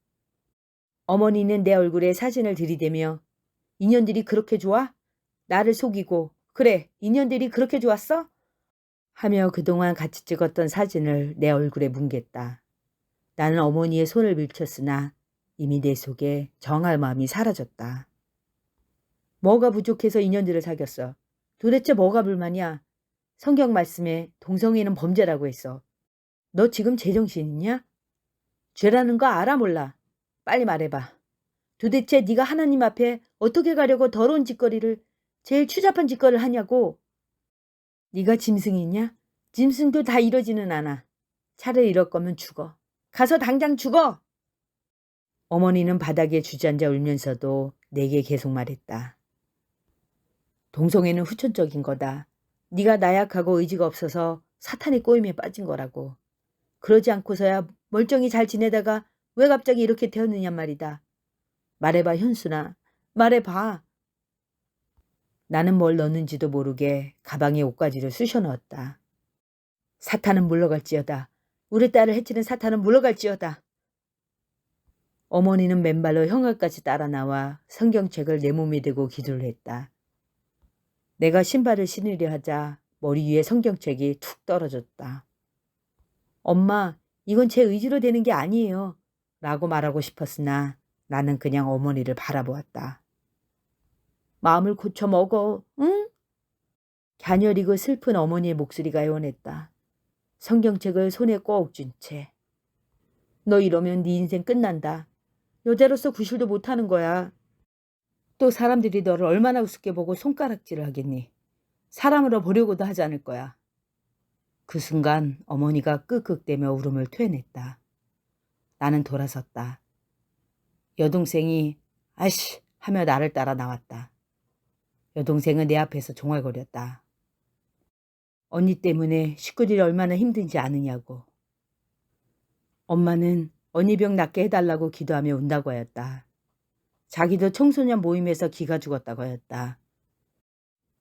S1: 어머니는 내 얼굴에 사진을 들이대며 인연들이 그렇게 좋아? 나를 속이고 그래 인연들이 그렇게 좋았어? 하며 그동안 같이 찍었던 사진을 내 얼굴에 뭉갰다. 나는 어머니의 손을 밀쳤으나 이미 내 속에 정할 마음이 사라졌다. 뭐가 부족해서 인연들을 사귀었어? 도대체 뭐가 불만이야? 성경 말씀에 동성애는 범죄라고 했어. 너 지금 제정신 있냐? 죄라는 거 알아 몰라? 빨리 말해봐. 도대체 네가 하나님 앞에 어떻게 가려고 더러운 짓거리를, 제일 추잡한 짓거리를 하냐고. 네가 짐승이냐? 짐승도 다 이러지는 않아. 차라리 이럴 거면 죽어. 가서 당장 죽어! 어머니는 바닥에 주저앉아 울면서도 내게 계속 말했다. 동성애는 후천적인 거다. 네가 나약하고 의지가 없어서 사탄의 꼬임에 빠진 거라고. 그러지 않고서야 멀쩡히 잘 지내다가 왜 갑자기 이렇게 되었느냐 말이다. 말해봐 현순아. 말해봐. 나는 뭘 넣는지도 모르게 가방에 옷가지를 쑤셔 넣었다. 사탄은 물러갈지어다. 우리 딸을 해치는 사탄은 물러갈지어다. 어머니는 맨발로 현관까지 따라 나와 성경책을 내 몸에 대고 기도를 했다. 내가 신발을 신으려 하자 머리 위에 성경책이 툭 떨어졌다. 엄마, 이건 제 의지로 되는 게 아니에요. 라고 말하고 싶었으나 나는 그냥 어머니를 바라보았다. 마음을 고쳐 먹어, 응? 갸녀리고 슬픈 어머니의 목소리가 애원했다. 성경책을 손에 꼭 쥔 채. 너 이러면 네 인생 끝난다. 여자로서 구실도 못하는 거야. 또 사람들이 너를 얼마나 우습게 보고 손가락질을 하겠니. 사람으로 보려고도 하지 않을 거야. 그 순간 어머니가 끄끄대며 울음을 토해냈다. 나는 돌아섰다. 여동생이 아이씨 하며 나를 따라 나왔다. 여동생은 내 앞에서 종알거렸다. 언니 때문에 식구들이 얼마나 힘든지 아느냐고. 엄마는 언니 병 낫게 해달라고 기도하며 운다고 하였다. 자기도 청소년 모임에서 기가 죽었다고 하였다.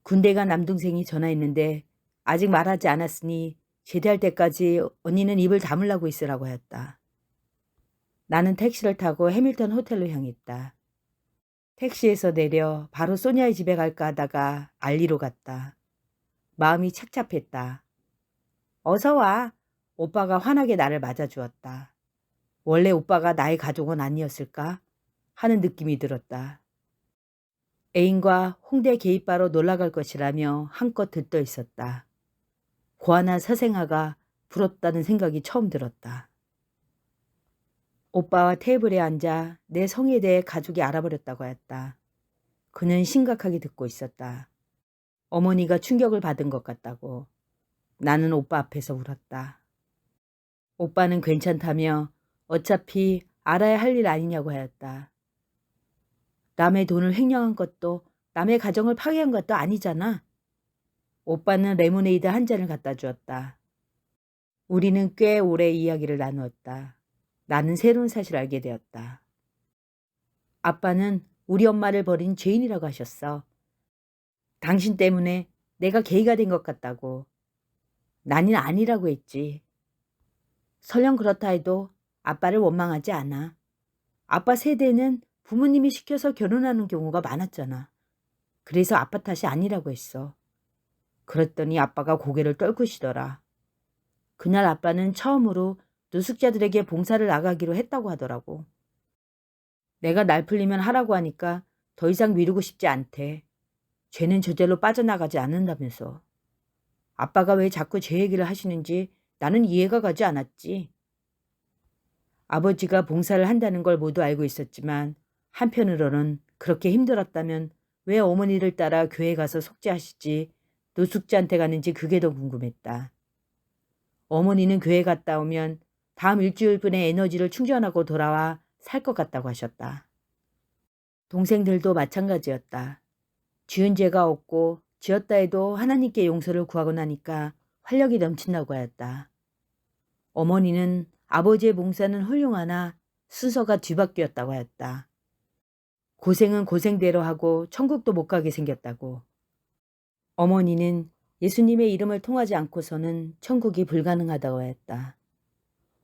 S1: 군대 간 남동생이 전화했는데 아직 말하지 않았으니 제대할 때까지 언니는 입을 다물라고 있으라고 하였다. 나는 택시를 타고 해밀턴 호텔로 향했다. 택시에서 내려 바로 소니아의 집에 갈까 하다가 알리로 갔다. 마음이 착잡했다. 어서 와. 오빠가 환하게 나를 맞아주었다. 원래 오빠가 나의 가족은 아니었을까 하는 느낌이 들었다. 애인과 홍대 게이바로 놀러갈 것이라며 한껏 들떠 있었다. 고아나 서생아가 부럽다는 생각이 처음 들었다. 오빠와 테이블에 앉아 내 성에 대해 가족이 알아버렸다고 했다. 그는 심각하게 듣고 있었다. 어머니가 충격을 받은 것 같다고. 나는 오빠 앞에서 울었다. 오빠는 괜찮다며 어차피 알아야 할 일 아니냐고 하였다. 남의 돈을 횡령한 것도 남의 가정을 파괴한 것도 아니잖아. 오빠는 레모네이드 한 잔을 갖다 주었다. 우리는 꽤 오래 이야기를 나누었다. 나는 새로운 사실을 알게 되었다. 아빠는 우리 엄마를 버린 죄인이라고 하셨어. 당신 때문에 내가 게이가 된 것 같다고. 나는 아니라고 했지. 설령 그렇다 해도 아빠를 원망하지 않아. 아빠 세대는 부모님이 시켜서 결혼하는 경우가 많았잖아. 그래서 아빠 탓이 아니라고 했어. 그랬더니 아빠가 고개를 떨구시더라. 그날 아빠는 처음으로 노숙자들에게 봉사를 나가기로 했다고 하더라고. 내가 날 풀리면 하라고 하니까 더 이상 미루고 싶지 않대. 죄는 저절로 빠져나가지 않는다면서. 아빠가 왜 자꾸 제 얘기를 하시는지 나는 이해가 가지 않았지. 아버지가 봉사를 한다는 걸 모두 알고 있었지만 한편으로는 그렇게 힘들었다면 왜 어머니를 따라 교회 가서 속죄하시지 노숙자한테 가는지 그게 더 궁금했다. 어머니는 교회 갔다 오면 다음 일주일분의 에너지를 충전하고 돌아와 살 것 같다고 하셨다. 동생들도 마찬가지였다. 지은 죄가 없고 지었다 해도 하나님께 용서를 구하고 나니까 활력이 넘친다고 하였다. 어머니는 아버지의 봉사는 훌륭하나 순서가 뒤바뀌었다고 하였다. 고생은 고생대로 하고 천국도 못 가게 생겼다고. 어머니는 예수님의 이름을 통하지 않고서는 천국이 불가능하다고 하였다.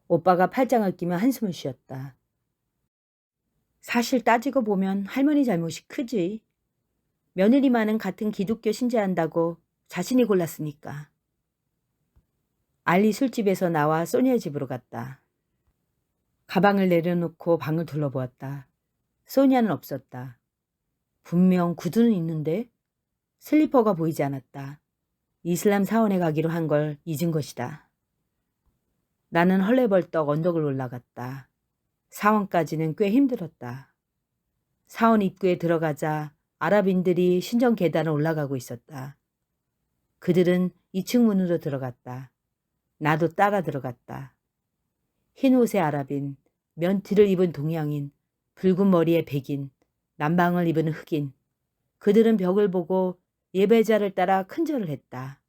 S1: 오빠가 팔짱을 끼며 한숨을 쉬었다. 사실 따지고 보면 할머니 잘못이 크지. 며느리만은 같은 기독교 신자한다고 자신이 골랐으니까. 알리 술집에서 나와 소니아 집으로 갔다. 가방을 내려놓고 방을 둘러보았다. 소니아는 없었다. 분명 구두는 있는데 슬리퍼가 보이지 않았다. 이슬람 사원에 가기로 한 걸 잊은 것이다. 나는 헐레벌떡 언덕을 올라갔다. 사원까지는 꽤 힘들었다. 사원 입구에 들어가자 아랍인들이 신전 계단을 올라가고 있었다. 그들은 2층 문으로 들어갔다. 나도 따라 들어갔다. 흰 옷의 아랍인, 면티를 입은 동양인, 붉은 머리의 백인, 남방을 입은 흑인. 그들은 벽을 보고 예배자를 따라 큰절을 했다.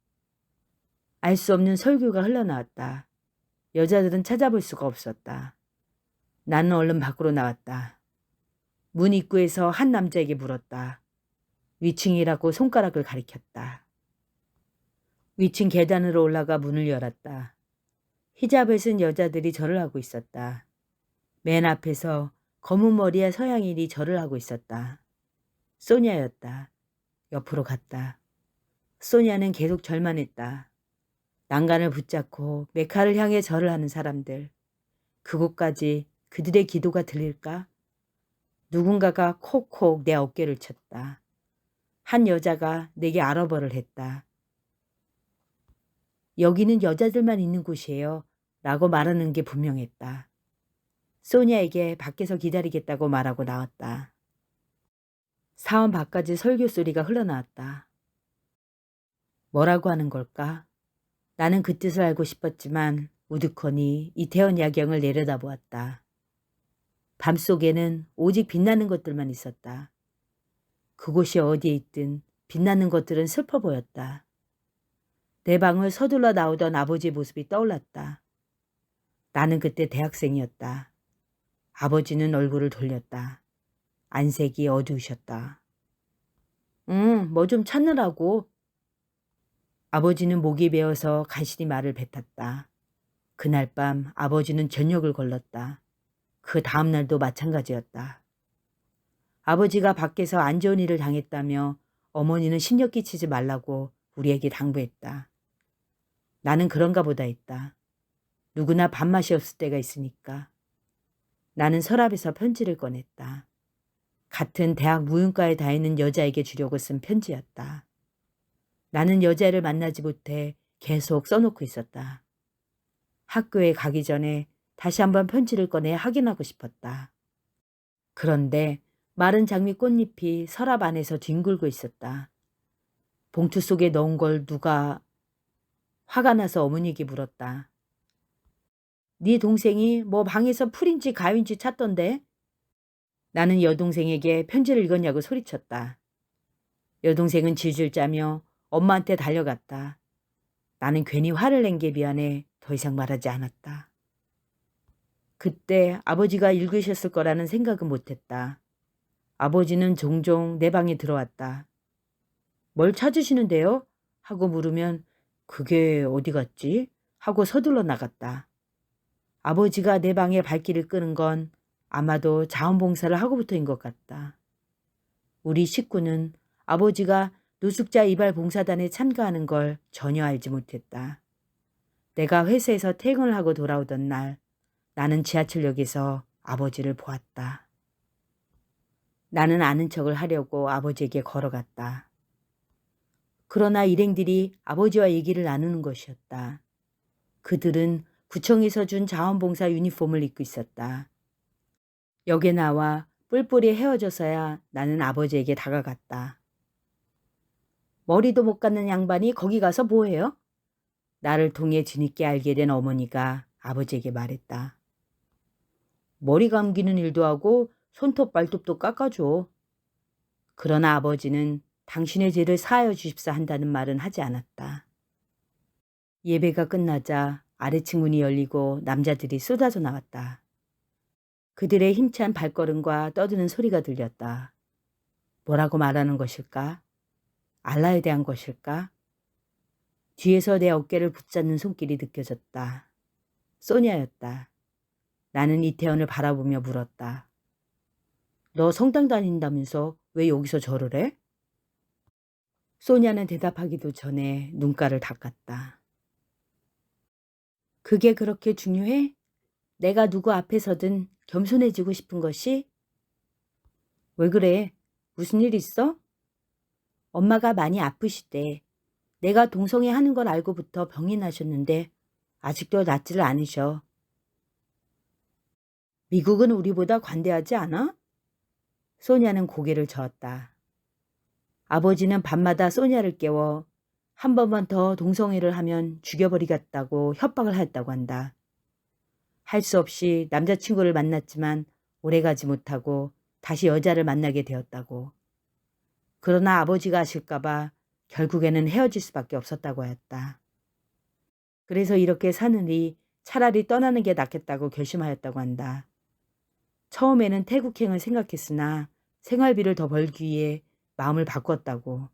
S1: 알 수 없는 설교가 흘러나왔다. 여자들은 찾아볼 수가 없었다. 나는 얼른 밖으로 나왔다. 문 입구에서 한 남자에게 물었다. 위층이라고 손가락을 가리켰다. 위층 계단으로 올라가 문을 열었다. 히잡을 쓴 여자들이 절을 하고 있었다. 맨 앞에서 검은 머리의 서양인이 절을 하고 있었다. 소냐였다. 옆으로 갔다. 소냐는 계속 절만 했다. 난간을 붙잡고 메카를 향해 절을 하는 사람들. 그곳까지 그들의 기도가 들릴까? 누군가가 콕콕 내 어깨를 쳤다. 한 여자가 내게 아랍어를 했다. 여기는 여자들만 있는 곳이에요. 라고 말하는 게 분명했다. 소냐에게 밖에서 기다리겠다고 말하고 나왔다. 사원 밖까지 설교 소리가 흘러나왔다. 뭐라고 하는 걸까? 나는 그 뜻을 알고 싶었지만 우두커니 이태원 야경을 내려다보았다. 밤속에는 오직 빛나는 것들만 있었다. 그곳이 어디에 있든 빛나는 것들은 슬퍼 보였다. 내 방을 서둘러 나오던 아버지의 모습이 떠올랐다. 나는 그때 대학생이었다. 아버지는 얼굴을 돌렸다. 안색이 어두우셨다. 뭐 좀 찾느라고. 아버지는 목이 베어서 간신히 말을 뱉었다. 그날 밤 아버지는 전역을 걸렀다. 그 다음 날도 마찬가지였다. 아버지가 밖에서 안 좋은 일을 당했다며 어머니는 신경 끼치지 말라고 우리에게 당부했다. 나는 그런가 보다 했다. 누구나 밥맛이 없을 때가 있으니까. 나는 서랍에서 편지를 꺼냈다. 같은 대학 무용과에 다니는 여자에게 주려고 쓴 편지였다. 나는 여자를 만나지 못해 계속 써놓고 있었다. 학교에 가기 전에 다시 한번 편지를 꺼내 확인하고 싶었다. 그런데 마른 장미 꽃잎이 서랍 안에서 뒹굴고 있었다. 봉투 속에 넣은 걸 누가... 화가 나서 어머니에게 물었다. 네 동생이 뭐 방에서 풀인지 가위인지 찾던데? 나는 여동생에게 편지를 읽었냐고 소리쳤다. 여동생은 질질 짜며 엄마한테 달려갔다. 나는 괜히 화를 낸 게 미안해 더 이상 말하지 않았다. 그때 아버지가 읽으셨을 거라는 생각은 못했다. 아버지는 종종 내 방에 들어왔다. 뭘 찾으시는데요? 하고 물으면 그게 어디 갔지? 하고 서둘러 나갔다. 아버지가 내 방에 발길을 끄는 건 아마도 자원봉사를 하고부터인 것 같다. 우리 식구는 아버지가 노숙자 이발 봉사단에 참가하는 걸 전혀 알지 못했다. 내가 회사에서 퇴근을 하고 돌아오던 날 나는 지하철역에서 아버지를 보았다. 나는 아는 척을 하려고 아버지에게 걸어갔다. 그러나 일행들이 아버지와 얘기를 나누는 것이었다. 그들은 구청에서 준 자원봉사 유니폼을 입고 있었다. 역에 나와 뿔뿔이 헤어져서야 나는 아버지에게 다가갔다. 머리도 못 감는 양반이 거기 가서 뭐해요? 나를 통해 뒤늦게 알게 된 어머니가 아버지에게 말했다. 머리 감기는 일도 하고 손톱 발톱도 깎아줘. 그러나 아버지는 당신의 죄를 사하여 주십사 한다는 말은 하지 않았다. 예배가 끝나자 아래층 문이 열리고 남자들이 쏟아져 나왔다. 그들의 힘찬 발걸음과 떠드는 소리가 들렸다. 뭐라고 말하는 것일까? 알라에 대한 것일까? 뒤에서 내 어깨를 붙잡는 손길이 느껴졌다. 소냐였다. 나는 이태원을 바라보며 물었다. 너 성당 다닌다면서 왜 여기서 절을 해? 소냐는 대답하기도 전에 눈가를 닦았다. 그게 그렇게 중요해? 내가 누구 앞에서든 겸손해지고 싶은 것이? 왜 그래? 무슨 일 있어? 엄마가 많이 아프시대. 내가 동성애 하는 걸 알고부터 병이 나셨는데 아직도 낫지를 않으셔. 미국은 우리보다 관대하지 않아? 소냐는 고개를 저었다. 아버지는 밤마다 소냐를 깨워 한 번만 더 동성애를 하면 죽여버리겠다고 협박을 하였다고 한다. 할 수 없이 남자친구를 만났지만 오래가지 못하고 다시 여자를 만나게 되었다고. 그러나 아버지가 아실까봐 결국에는 헤어질 수밖에 없었다고 하였다. 그래서 이렇게 사느니 차라리 떠나는 게 낫겠다고 결심하였다고 한다. 처음에는 태국행을 생각했으나 생활비를 더 벌기 위해 마음을 바꿨다고.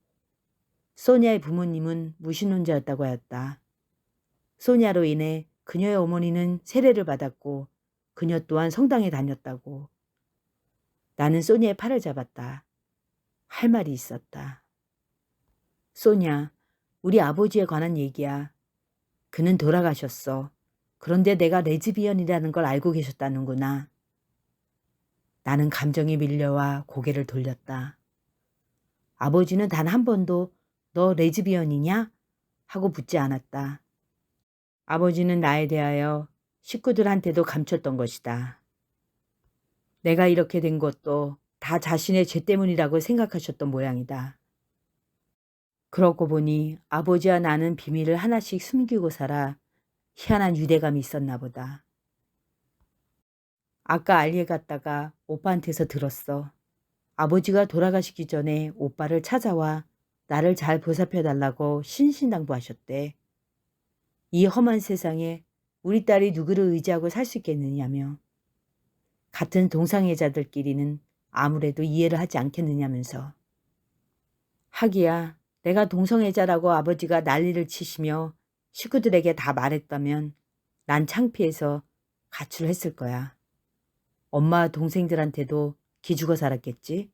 S1: 소냐의 부모님은 무신론자였다고 하였다. 소냐로 인해 그녀의 어머니는 세례를 받았고 그녀 또한 성당에 다녔다고. 나는 소냐의 팔을 잡았다. 할 말이 있었다. 소냐, 우리 아버지에 관한 얘기야. 그는 돌아가셨어. 그런데 내가 레즈비언이라는 걸 알고 계셨다는구나. 나는 감정이 밀려와 고개를 돌렸다. 아버지는 단 한 번도 너 레즈비언이냐? 하고 묻지 않았다. 아버지는 나에 대하여 식구들한테도 감췄던 것이다. 내가 이렇게 된 것도 다 자신의 죄 때문이라고 생각하셨던 모양이다. 그러고 보니 아버지와 나는 비밀을 하나씩 숨기고 살아 희한한 유대감이 있었나 보다. 아까 알리에 갔다가 오빠한테서 들었어. 아버지가 돌아가시기 전에 오빠를 찾아와 나를 잘 보살펴달라고 신신당부하셨대. 이 험한 세상에 우리 딸이 누구를 의지하고 살 수 있겠느냐며. 같은 동상애자들끼리는 아무래도 이해를 하지 않겠느냐면서. 하기야 내가 동성애자라고 아버지가 난리를 치시며 식구들에게 다 말했다면 난 창피해서 가출을 했을 거야. 엄마와 동생들한테도 기죽어 살았겠지.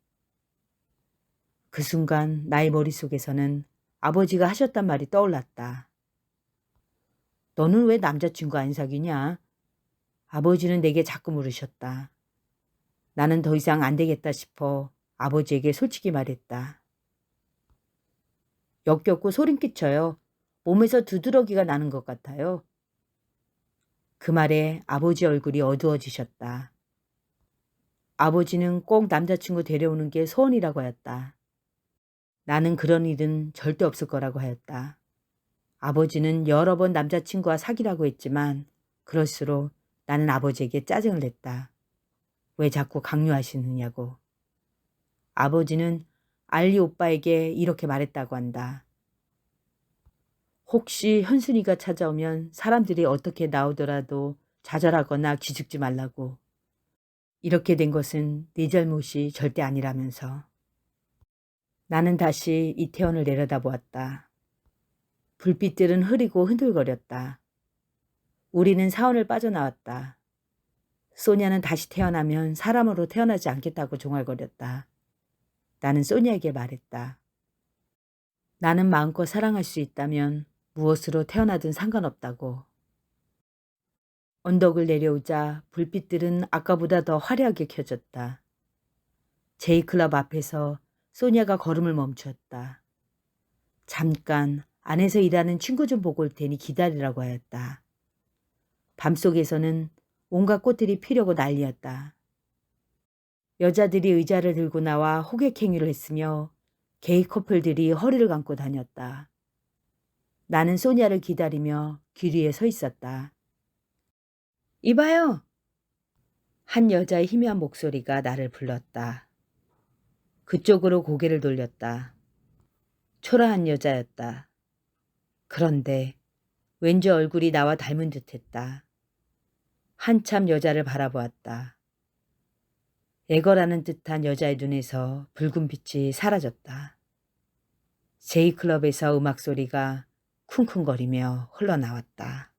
S1: 그 순간 나의 머릿속에서는 아버지가 하셨단 말이 떠올랐다. 너는 왜 남자친구 안 사귀냐? 아버지는 내게 자꾸 물으셨다. 나는 더 이상 안 되겠다 싶어 아버지에게 솔직히 말했다. 역겹고 소름 끼쳐요. 몸에서 두드러기가 나는 것 같아요. 그 말에 아버지 얼굴이 어두워지셨다. 아버지는 꼭 남자친구 데려오는 게 소원이라고 하였다. 나는 그런 일은 절대 없을 거라고 하였다. 아버지는 여러 번 남자친구와 사귀라고 했지만 그럴수록 나는 아버지에게 짜증을 냈다. 왜 자꾸 강요하시느냐고. 아버지는 알리 오빠에게 이렇게 말했다고 한다. 혹시 현순이가 찾아오면 사람들이 어떻게 나오더라도 좌절하거나 기죽지 말라고. 이렇게 된 것은 네 잘못이 절대 아니라면서. 나는 다시 이태원을 내려다보았다. 불빛들은 흐리고 흔들거렸다. 우리는 사원을 빠져나왔다. 소냐는 다시 태어나면 사람으로 태어나지 않겠다고 종알거렸다. 나는 소냐에게 말했다. 나는 마음껏 사랑할 수 있다면 무엇으로 태어나든 상관없다고. 언덕을 내려오자 불빛들은 아까보다 더 화려하게 켜졌다. 제이클럽 앞에서 소냐가 걸음을 멈추었다. 잠깐 안에서 일하는 친구 좀 보고 올 테니 기다리라고 하였다. 밤속에서는 온갖 꽃들이 피려고 난리였다. 여자들이 의자를 들고 나와 호객행위를 했으며 게이 커플들이 허리를 감고 다녔다. 나는 소냐를 기다리며 길 위에 서 있었다. 이봐요. 한 여자의 희미한 목소리가 나를 불렀다. 그쪽으로 고개를 돌렸다. 초라한 여자였다. 그런데 왠지 얼굴이 나와 닮은 듯했다. 한참 여자를 바라보았다. 애거라는 듯한 여자의 눈에서 붉은 빛이 사라졌다. 제이클럽에서 음악 소리가 쿵쿵거리며 흘러나왔다.